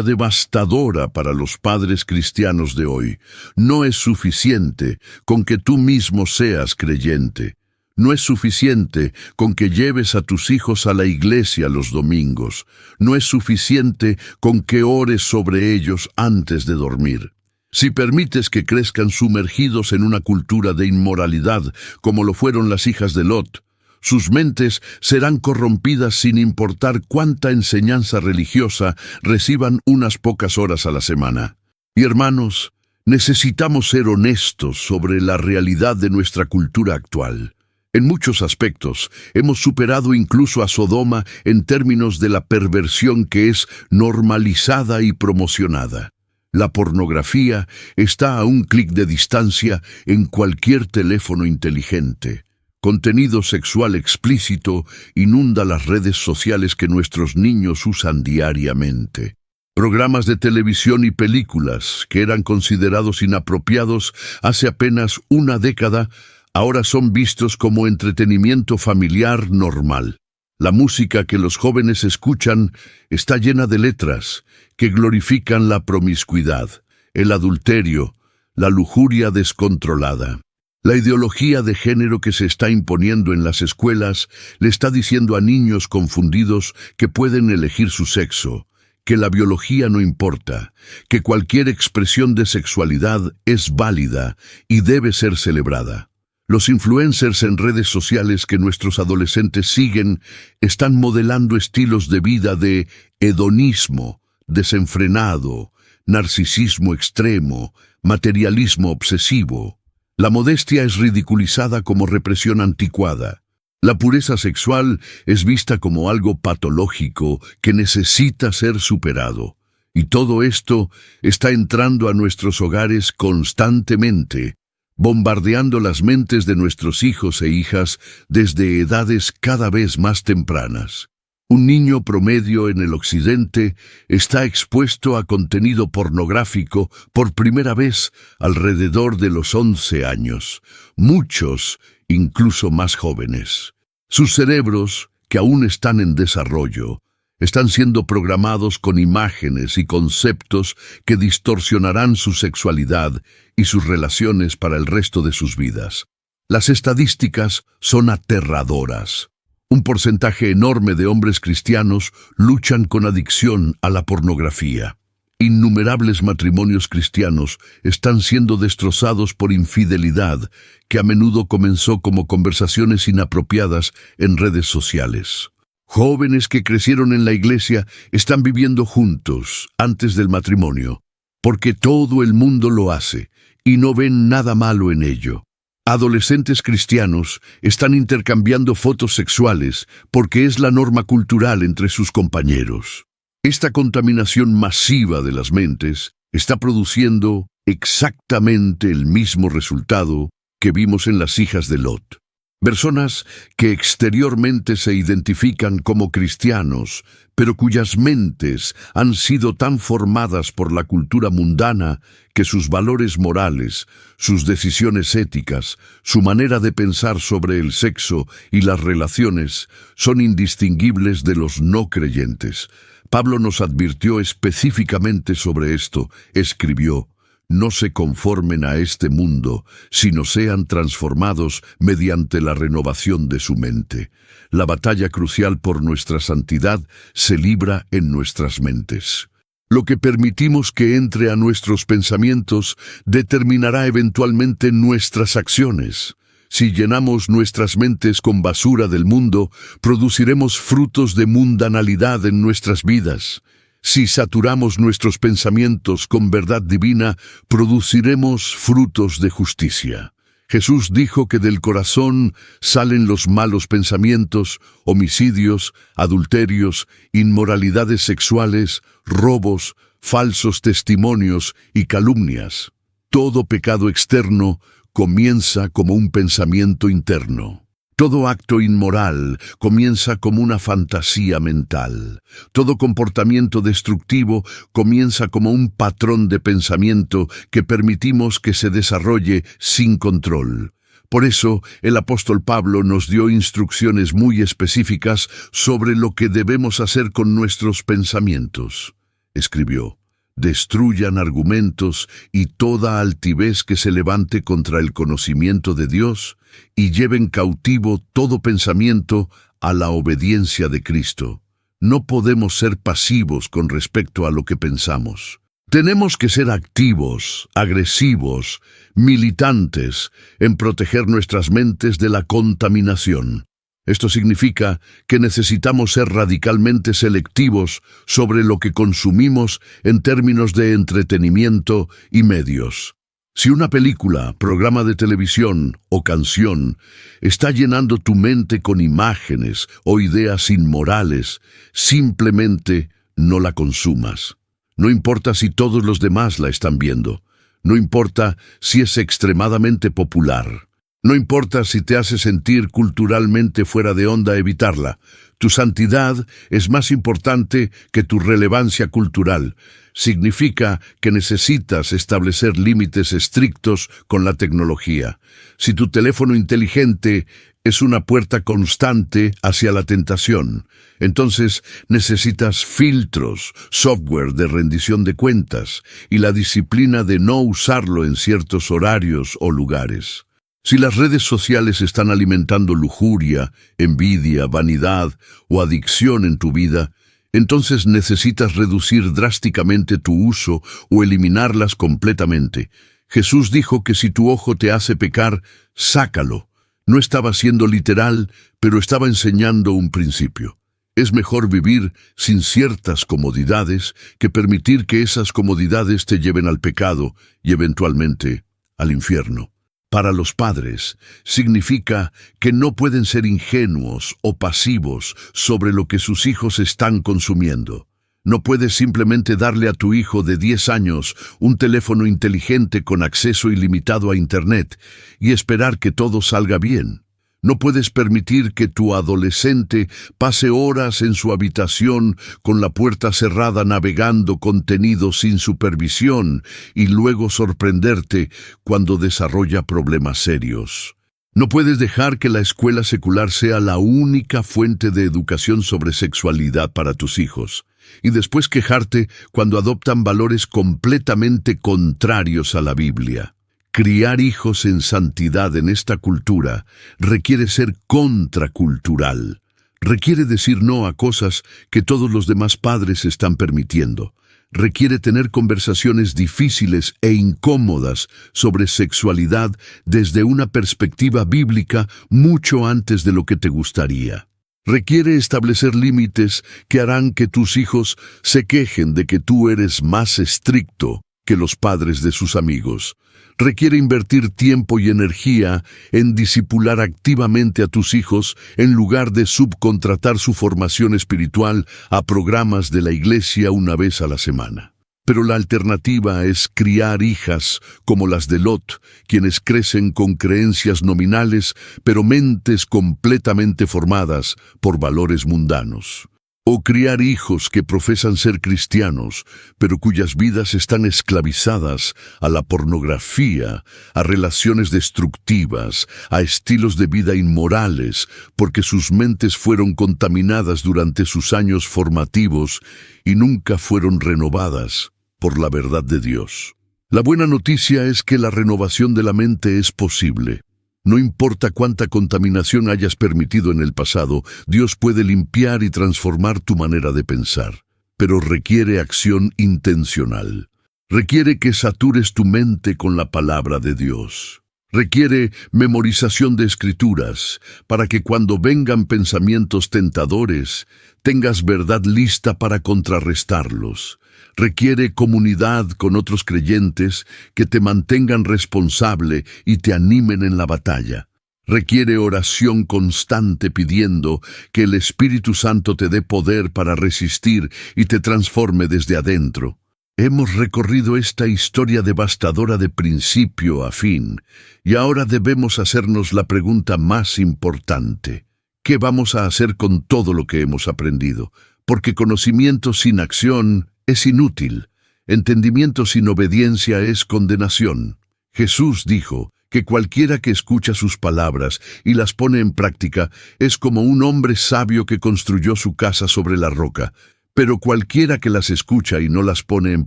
devastadora para los padres cristianos de hoy. No es suficiente con que tú mismo seas creyente. No es suficiente con que lleves a tus hijos a la iglesia los domingos. No es suficiente con que ores sobre ellos antes de dormir. Si permites que crezcan sumergidos en una cultura de inmoralidad, como lo fueron las hijas de Lot, sus mentes serán corrompidas sin importar cuánta enseñanza religiosa reciban unas pocas horas a la semana. Y hermanos, necesitamos ser honestos sobre la realidad de nuestra cultura actual. En muchos aspectos, hemos superado incluso a Sodoma en términos de la perversión que es normalizada y promocionada. La pornografía está a un clic de distancia en cualquier teléfono inteligente. Contenido sexual explícito inunda las redes sociales que nuestros niños usan diariamente. Programas de televisión y películas que eran considerados inapropiados hace apenas una década, ahora son vistos como entretenimiento familiar normal. La música que los jóvenes escuchan está llena de letras que glorifican la promiscuidad, el adulterio, la lujuria descontrolada. La ideología de género que se está imponiendo en las escuelas le está diciendo a niños confundidos que pueden elegir su sexo, que la biología no importa, que cualquier expresión de sexualidad es válida y debe ser celebrada. Los influencers en redes sociales que nuestros adolescentes siguen están modelando estilos de vida de hedonismo, desenfrenado, narcisismo extremo, materialismo obsesivo. La modestia es ridiculizada como represión anticuada. La pureza sexual es vista como algo patológico que necesita ser superado. Y todo esto está entrando a nuestros hogares constantemente, bombardeando las mentes de nuestros hijos e hijas desde edades cada vez más tempranas. Un niño promedio en el occidente está expuesto a contenido pornográfico por primera vez alrededor de los 11 años, muchos incluso más jóvenes. Sus cerebros, que aún están en desarrollo, están siendo programados con imágenes y conceptos que distorsionarán su sexualidad y sus relaciones para el resto de sus vidas. Las estadísticas son aterradoras. Un porcentaje enorme de hombres cristianos luchan con adicción a la pornografía. Innumerables matrimonios cristianos están siendo destrozados por infidelidad, que a menudo comenzó como conversaciones inapropiadas en redes sociales. Jóvenes que crecieron en la iglesia están viviendo juntos antes del matrimonio, porque todo el mundo lo hace y no ven nada malo en ello. Adolescentes cristianos están intercambiando fotos sexuales porque es la norma cultural entre sus compañeros. Esta contaminación masiva de las mentes está produciendo exactamente el mismo resultado que vimos en las hijas de Lot. Personas que exteriormente se identifican como cristianos, pero cuyas mentes han sido tan formadas por la cultura mundana que sus valores morales, sus decisiones éticas, su manera de pensar sobre el sexo y las relaciones son indistinguibles de los no creyentes. Pablo nos advirtió específicamente sobre esto. Escribió: no se conformen a este mundo, sino sean transformados mediante la renovación de su mente. La batalla crucial por nuestra santidad se libra en nuestras mentes. Lo que permitimos que entre a nuestros pensamientos determinará eventualmente nuestras acciones. Si llenamos nuestras mentes con basura del mundo, produciremos frutos de mundanalidad en nuestras vidas. Si saturamos nuestros pensamientos con verdad divina, produciremos frutos de justicia. Jesús dijo que del corazón salen los malos pensamientos, homicidios, adulterios, inmoralidades sexuales, robos, falsos testimonios y calumnias. Todo pecado externo comienza como un pensamiento interno. Todo acto inmoral comienza como una fantasía mental. Todo comportamiento destructivo comienza como un patrón de pensamiento que permitimos que se desarrolle sin control. Por eso, el apóstol Pablo nos dio instrucciones muy específicas sobre lo que debemos hacer con nuestros pensamientos. Escribió: destruyan argumentos y toda altivez que se levante contra el conocimiento de Dios, y lleven cautivo todo pensamiento a la obediencia de Cristo. No podemos ser pasivos con respecto a lo que pensamos. Tenemos que ser activos, agresivos, militantes en proteger nuestras mentes de la contaminación. Esto significa que necesitamos ser radicalmente selectivos sobre lo que consumimos en términos de entretenimiento y medios. Si una película, programa de televisión o canción está llenando tu mente con imágenes o ideas inmorales, simplemente no la consumas. No importa si todos los demás la están viendo. No importa si es extremadamente popular. No importa si te hace sentir culturalmente fuera de onda evitarla. Tu santidad es más importante que tu relevancia cultural. Significa que necesitas establecer límites estrictos con la tecnología. Si tu teléfono inteligente es una puerta constante hacia la tentación, entonces necesitas filtros, software de rendición de cuentas y la disciplina de no usarlo en ciertos horarios o lugares. Si las redes sociales están alimentando lujuria, envidia, vanidad o adicción en tu vida, entonces necesitas reducir drásticamente tu uso o eliminarlas completamente. Jesús dijo que si tu ojo te hace pecar, sácalo. No estaba siendo literal, pero estaba enseñando un principio. Es mejor vivir sin ciertas comodidades que permitir que esas comodidades te lleven al pecado y eventualmente al infierno. Para los padres, significa que no pueden ser ingenuos o pasivos sobre lo que sus hijos están consumiendo. No puedes simplemente darle a tu hijo de 10 años un teléfono inteligente con acceso ilimitado a Internet y esperar que todo salga bien. No puedes permitir que tu adolescente pase horas en su habitación con la puerta cerrada navegando contenido sin supervisión y luego sorprenderte cuando desarrolla problemas serios. No puedes dejar que la escuela secular sea la única fuente de educación sobre sexualidad para tus hijos, y después quejarte cuando adoptan valores completamente contrarios a la Biblia. Criar hijos en santidad en esta cultura requiere ser contracultural. Requiere decir no a cosas que todos los demás padres están permitiendo. Requiere tener conversaciones difíciles e incómodas sobre sexualidad desde una perspectiva bíblica mucho antes de lo que te gustaría. Requiere establecer límites que harán que tus hijos se quejen de que tú eres más estricto que los padres de sus amigos. Requiere invertir tiempo y energía en discipular activamente a tus hijos en lugar de subcontratar su formación espiritual a programas de la iglesia una vez a la semana. Pero la alternativa es criar hijas como las de Lot, quienes crecen con creencias nominales, pero mentes completamente formadas por valores mundanos. O criar hijos que profesan ser cristianos, pero cuyas vidas están esclavizadas a la pornografía, a relaciones destructivas, a estilos de vida inmorales, porque sus mentes fueron contaminadas durante sus años formativos y nunca fueron renovadas por la verdad de Dios. La buena noticia es que la renovación de la mente es posible. No importa cuánta contaminación hayas permitido en el pasado, Dios puede limpiar y transformar tu manera de pensar, pero requiere acción intencional. Requiere que satures tu mente con la palabra de Dios. Requiere memorización de escrituras, para que cuando vengan pensamientos tentadores, tengas verdad lista para contrarrestarlos. Requiere comunidad con otros creyentes que te mantengan responsable y te animen en la batalla. Requiere oración constante pidiendo que el Espíritu Santo te dé poder para resistir y te transforme desde adentro. Hemos recorrido esta historia devastadora de principio a fin, y ahora debemos hacernos la pregunta más importante. ¿Qué vamos a hacer con todo lo que hemos aprendido? Porque conocimiento sin acción es inútil. Entendimiento sin obediencia es condenación. Jesús dijo que cualquiera que escucha sus palabras y las pone en práctica es como un hombre sabio que construyó su casa sobre la roca. Pero cualquiera que las escucha y no las pone en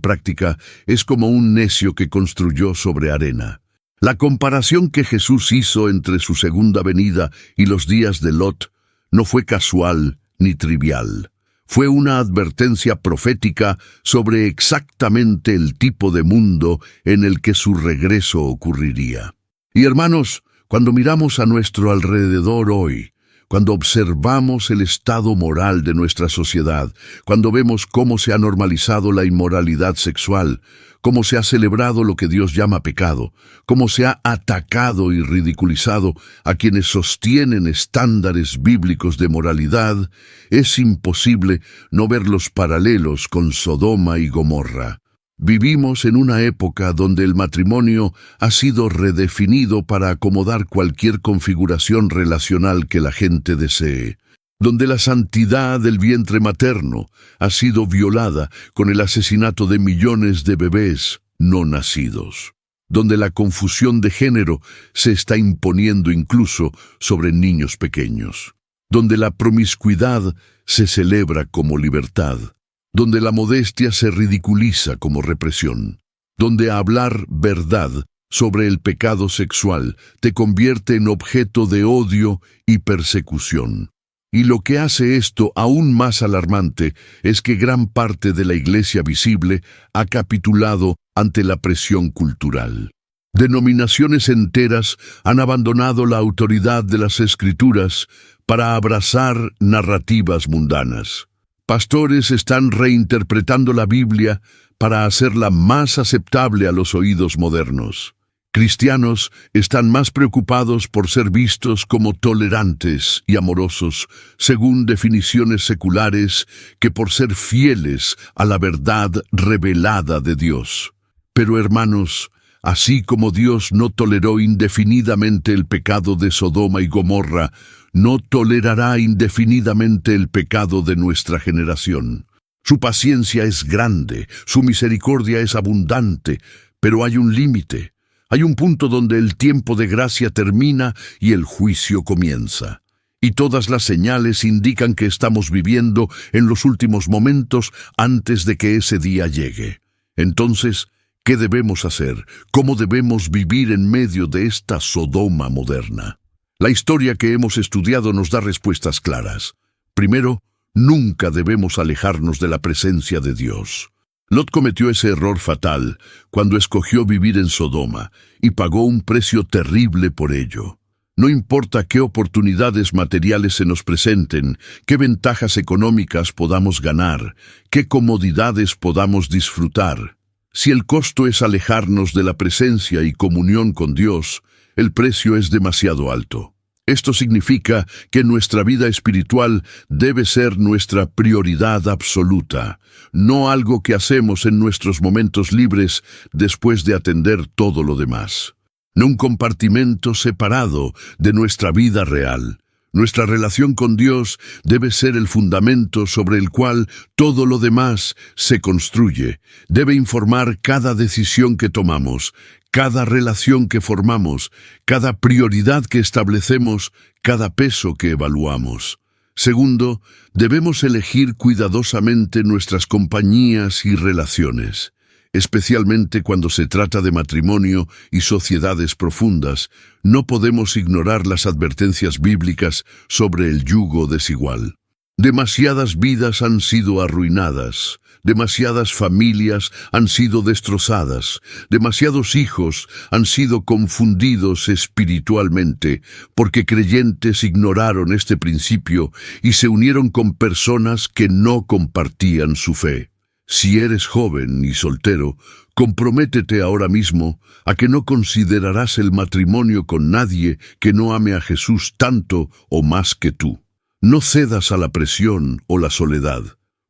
práctica es como un necio que construyó sobre arena. La comparación que Jesús hizo entre su segunda venida y los días de Lot no fue casual ni trivial. Fue una advertencia profética sobre exactamente el tipo de mundo en el que su regreso ocurriría. Y hermanos, cuando miramos a nuestro alrededor hoy, cuando observamos el estado moral de nuestra sociedad, cuando vemos cómo se ha normalizado la inmoralidad sexual, cómo se ha celebrado lo que Dios llama pecado, cómo se ha atacado y ridiculizado a quienes sostienen estándares bíblicos de moralidad, es imposible no ver los paralelos con Sodoma y Gomorra. Vivimos en una época donde el matrimonio ha sido redefinido para acomodar cualquier configuración relacional que la gente desee, donde la santidad del vientre materno ha sido violada con el asesinato de millones de bebés no nacidos, donde la confusión de género se está imponiendo incluso sobre niños pequeños, donde la promiscuidad se celebra como libertad, donde la modestia se ridiculiza como represión, donde hablar verdad sobre el pecado sexual te convierte en objeto de odio y persecución. Y lo que hace esto aún más alarmante es que gran parte de la iglesia visible ha capitulado ante la presión cultural. Denominaciones enteras han abandonado la autoridad de las Escrituras para abrazar narrativas mundanas. Pastores están reinterpretando la Biblia para hacerla más aceptable a los oídos modernos. Cristianos están más preocupados por ser vistos como tolerantes y amorosos, según definiciones seculares, que por ser fieles a la verdad revelada de Dios. Pero hermanos, así como Dios no toleró indefinidamente el pecado de Sodoma y Gomorra, no tolerará indefinidamente el pecado de nuestra generación. Su paciencia es grande, su misericordia es abundante, pero hay un límite. Hay un punto donde el tiempo de gracia termina y el juicio comienza. Y todas las señales indican que estamos viviendo en los últimos momentos antes de que ese día llegue. Entonces, ¿qué debemos hacer? ¿Cómo debemos vivir en medio de esta Sodoma moderna? La historia que hemos estudiado nos da respuestas claras. Primero, nunca debemos alejarnos de la presencia de Dios. Lot cometió ese error fatal cuando escogió vivir en Sodoma y pagó un precio terrible por ello. No importa qué oportunidades materiales se nos presenten, qué ventajas económicas podamos ganar, qué comodidades podamos disfrutar. Si el costo es alejarnos de la presencia y comunión con Dios, el precio es demasiado alto. Esto significa que nuestra vida espiritual debe ser nuestra prioridad absoluta, no algo que hacemos en nuestros momentos libres después de atender todo lo demás. No un compartimento separado de nuestra vida real. Nuestra relación con Dios debe ser el fundamento sobre el cual todo lo demás se construye. Debe informar cada decisión que tomamos, cada relación que formamos, cada prioridad que establecemos, cada peso que evaluamos. Segundo, debemos elegir cuidadosamente nuestras compañías y relaciones, especialmente cuando se trata de matrimonio y sociedades profundas. No podemos ignorar las advertencias bíblicas sobre el yugo desigual. Demasiadas vidas han sido arruinadas, demasiadas familias han sido destrozadas, demasiados hijos han sido confundidos espiritualmente, porque creyentes ignoraron este principio y se unieron con personas que no compartían su fe. Si eres joven y soltero, comprométete ahora mismo a que no considerarás el matrimonio con nadie que no ame a Jesús tanto o más que tú. No cedas a la presión o la soledad.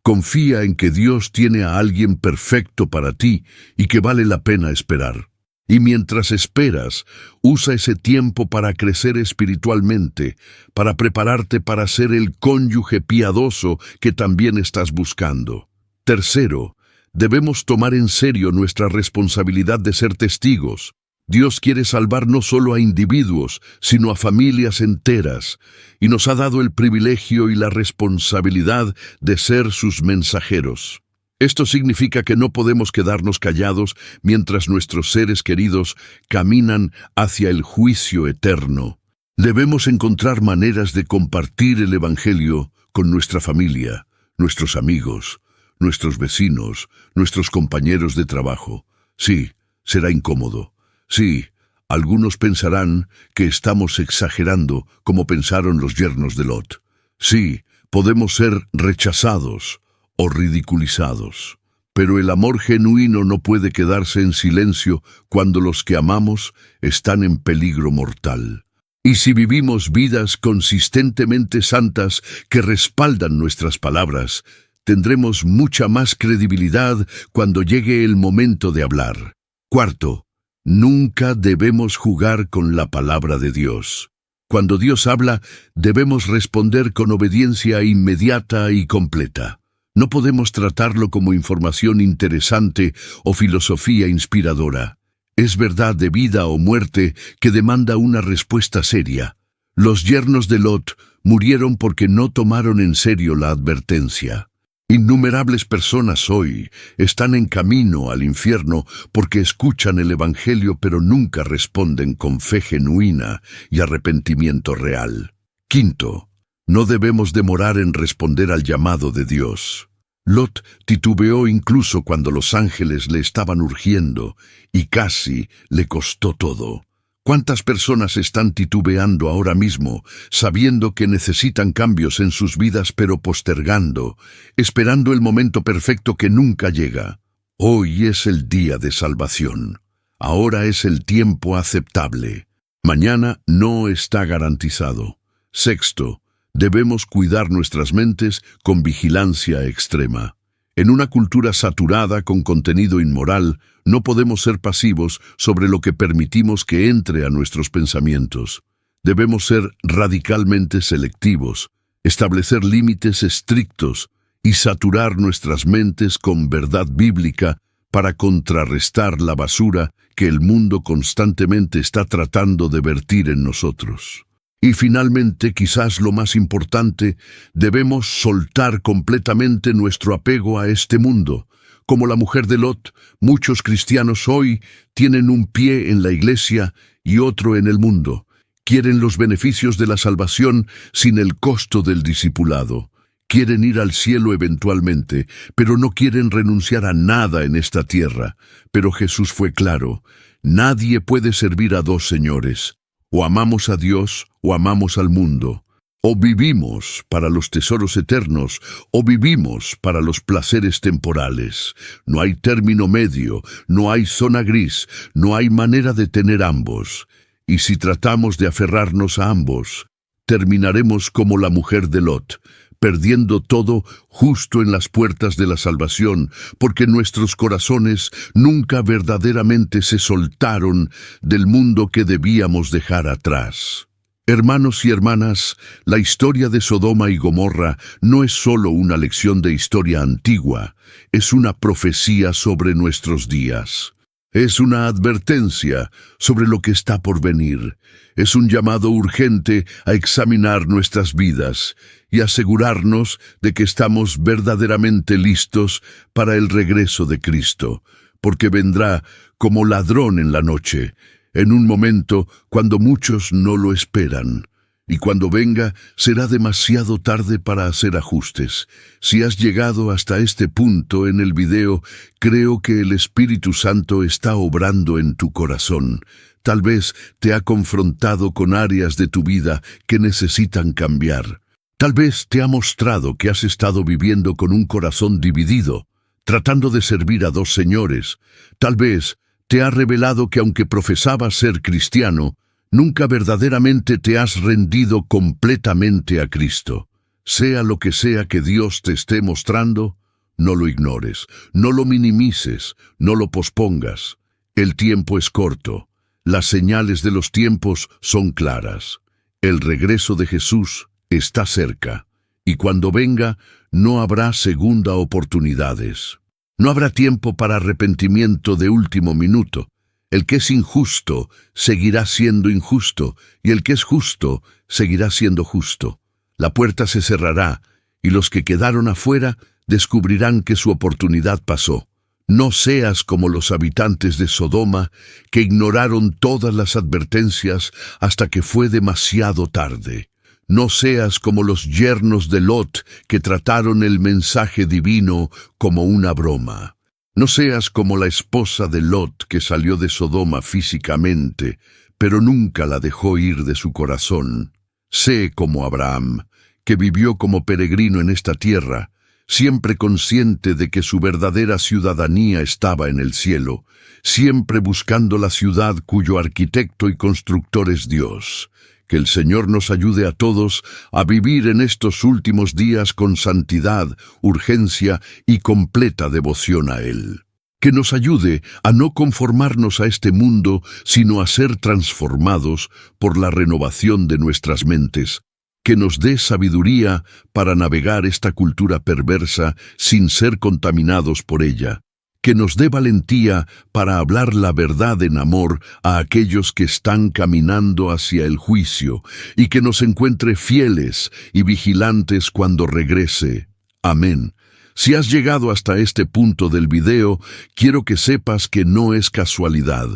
Confía en que Dios tiene a alguien perfecto para ti y que vale la pena esperar. Y mientras esperas, usa ese tiempo para crecer espiritualmente, para prepararte para ser el cónyuge piadoso que también estás buscando. Tercero, debemos tomar en serio nuestra responsabilidad de ser testigos. Dios quiere salvar no solo a individuos, sino a familias enteras, y nos ha dado el privilegio y la responsabilidad de ser sus mensajeros. Esto significa que no podemos quedarnos callados mientras nuestros seres queridos caminan hacia el juicio eterno. Debemos encontrar maneras de compartir el Evangelio con nuestra familia, nuestros amigos, nuestros vecinos, nuestros compañeros de trabajo. Sí, será incómodo. Sí, algunos pensarán que estamos exagerando, como pensaron los yernos de Lot. Sí, podemos ser rechazados o ridiculizados. Pero el amor genuino no puede quedarse en silencio cuando los que amamos están en peligro mortal. Y si vivimos vidas consistentemente santas que respaldan nuestras palabras, tendremos mucha más credibilidad cuando llegue el momento de hablar. Cuarto, nunca debemos jugar con la palabra de Dios. Cuando Dios habla, debemos responder con obediencia inmediata y completa. No podemos tratarlo como información interesante o filosofía inspiradora. Es verdad de vida o muerte que demanda una respuesta seria. Los yernos de Lot murieron porque no tomaron en serio la advertencia. Innumerables personas hoy están en camino al infierno porque escuchan el Evangelio pero nunca responden con fe genuina y arrepentimiento real. Quinto, no debemos demorar en responder al llamado de Dios. Lot titubeó incluso cuando los ángeles le estaban urgiendo, y casi le costó todo. ¿Cuántas personas están titubeando ahora mismo, sabiendo que necesitan cambios en sus vidas pero postergando, esperando el momento perfecto que nunca llega? Hoy es el día de salvación. Ahora es el tiempo aceptable. Mañana no está garantizado. Sexto, debemos cuidar nuestras mentes con vigilancia extrema. En una cultura saturada con contenido inmoral, no podemos ser pasivos sobre lo que permitimos que entre a nuestros pensamientos. Debemos ser radicalmente selectivos, establecer límites estrictos y saturar nuestras mentes con verdad bíblica para contrarrestar la basura que el mundo constantemente está tratando de vertir en nosotros. Y finalmente, quizás lo más importante, debemos soltar completamente nuestro apego a este mundo. Como la mujer de Lot, muchos cristianos hoy tienen un pie en la iglesia y otro en el mundo. Quieren los beneficios de la salvación sin el costo del discipulado. Quieren ir al cielo eventualmente, pero no quieren renunciar a nada en esta tierra. Pero Jesús fue claro: nadie puede servir a dos señores. O amamos a Dios o amamos al mundo. O vivimos para los tesoros eternos o vivimos para los placeres temporales. No hay término medio, no hay zona gris, no hay manera de tener ambos. Y si tratamos de aferrarnos a ambos, terminaremos como la mujer de Lot, perdiendo todo justo en las puertas de la salvación, porque nuestros corazones nunca verdaderamente se soltaron del mundo que debíamos dejar atrás. Hermanos y hermanas, la historia de Sodoma y Gomorra no es solo una lección de historia antigua, es una profecía sobre nuestros días. Es una advertencia sobre lo que está por venir. Es un llamado urgente a examinar nuestras vidas y asegurarnos de que estamos verdaderamente listos para el regreso de Cristo, porque vendrá como ladrón en la noche, en un momento cuando muchos no lo esperan. Y cuando venga, será demasiado tarde para hacer ajustes. Si has llegado hasta este punto en el video, creo que el Espíritu Santo está obrando en tu corazón. Tal vez te ha confrontado con áreas de tu vida que necesitan cambiar. Tal vez te ha mostrado que has estado viviendo con un corazón dividido, tratando de servir a dos señores. Tal vez te ha revelado que aunque profesabas ser cristiano, nunca verdaderamente te has rendido completamente a Cristo. Sea lo que sea que Dios te esté mostrando, no lo ignores, no lo minimices, no lo pospongas. El tiempo es corto. Las señales de los tiempos son claras. El regreso de Jesús está cerca, y cuando venga, no habrá segunda oportunidades. No habrá tiempo para arrepentimiento de último minuto. El que es injusto seguirá siendo injusto, y el que es justo seguirá siendo justo. La puerta se cerrará, y los que quedaron afuera descubrirán que su oportunidad pasó. No seas como los habitantes de Sodoma, que ignoraron todas las advertencias hasta que fue demasiado tarde. No seas como los yernos de Lot, que trataron el mensaje divino como una broma. No seas como la esposa de Lot, que salió de Sodoma físicamente, pero nunca la dejó ir de su corazón. Sé como Abraham, que vivió como peregrino en esta tierra, siempre consciente de que su verdadera ciudadanía estaba en el cielo, siempre buscando la ciudad cuyo arquitecto y constructor es Dios. Que el Señor nos ayude a todos a vivir en estos últimos días con santidad, urgencia y completa devoción a Él. Que nos ayude a no conformarnos a este mundo, sino a ser transformados por la renovación de nuestras mentes. Que nos dé sabiduría para navegar esta cultura perversa sin ser contaminados por ella. Que nos dé valentía para hablar la verdad en amor a aquellos que están caminando hacia el juicio, y que nos encuentre fieles y vigilantes cuando regrese. Amén. Si has llegado hasta este punto del video, quiero que sepas que no es casualidad.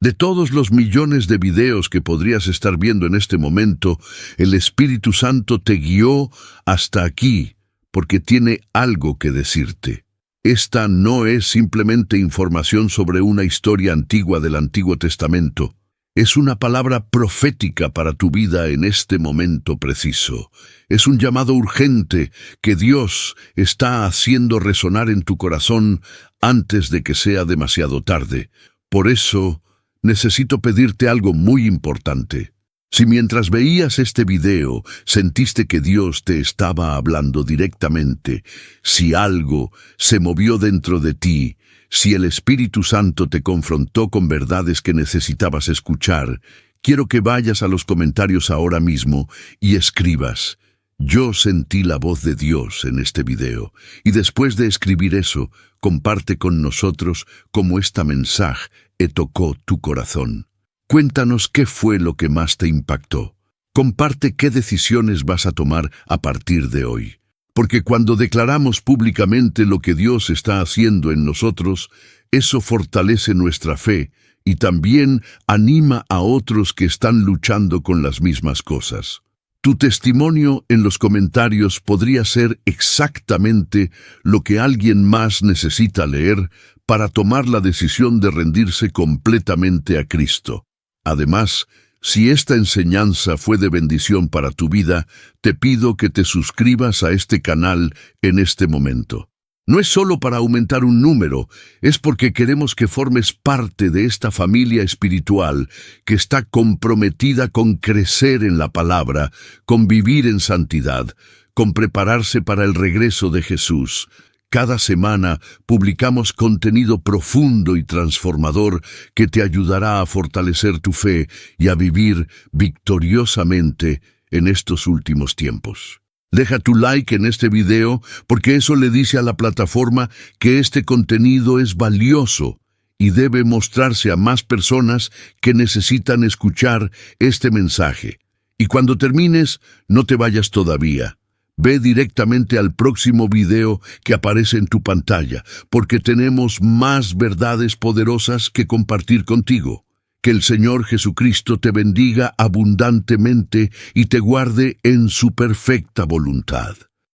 De todos los millones de videos que podrías estar viendo en este momento, el Espíritu Santo te guió hasta aquí porque tiene algo que decirte. Esta no es simplemente información sobre una historia antigua del Antiguo Testamento. Es una palabra profética para tu vida en este momento preciso. Es un llamado urgente que Dios está haciendo resonar en tu corazón antes de que sea demasiado tarde. Por eso, necesito pedirte algo muy importante. Si mientras veías este video sentiste que Dios te estaba hablando directamente, si algo se movió dentro de ti, si el Espíritu Santo te confrontó con verdades que necesitabas escuchar, quiero que vayas a los comentarios ahora mismo y escribas: yo sentí la voz de Dios en este video. Y después de escribir eso, comparte con nosotros cómo esta mensaje tocó tu corazón. Cuéntanos qué fue lo que más te impactó. Comparte qué decisiones vas a tomar a partir de hoy. Porque cuando declaramos públicamente lo que Dios está haciendo en nosotros, eso fortalece nuestra fe y también anima a otros que están luchando con las mismas cosas. Tu testimonio en los comentarios podría ser exactamente lo que alguien más necesita leer para tomar la decisión de rendirse completamente a Cristo. Además, si esta enseñanza fue de bendición para tu vida, te pido que te suscribas a este canal en este momento. No es solo para aumentar un número, es porque queremos que formes parte de esta familia espiritual que está comprometida con crecer en la palabra, con vivir en santidad, con prepararse para el regreso de Jesús. Cada semana publicamos contenido profundo y transformador que te ayudará a fortalecer tu fe y a vivir victoriosamente en estos últimos tiempos. Deja tu like en este video porque eso le dice a la plataforma que este contenido es valioso y debe mostrarse a más personas que necesitan escuchar este mensaje. Y cuando termines, no te vayas todavía. Ve directamente al próximo video que aparece en tu pantalla, porque tenemos más verdades poderosas que compartir contigo. Que el Señor Jesucristo te bendiga abundantemente y te guarde en su perfecta voluntad.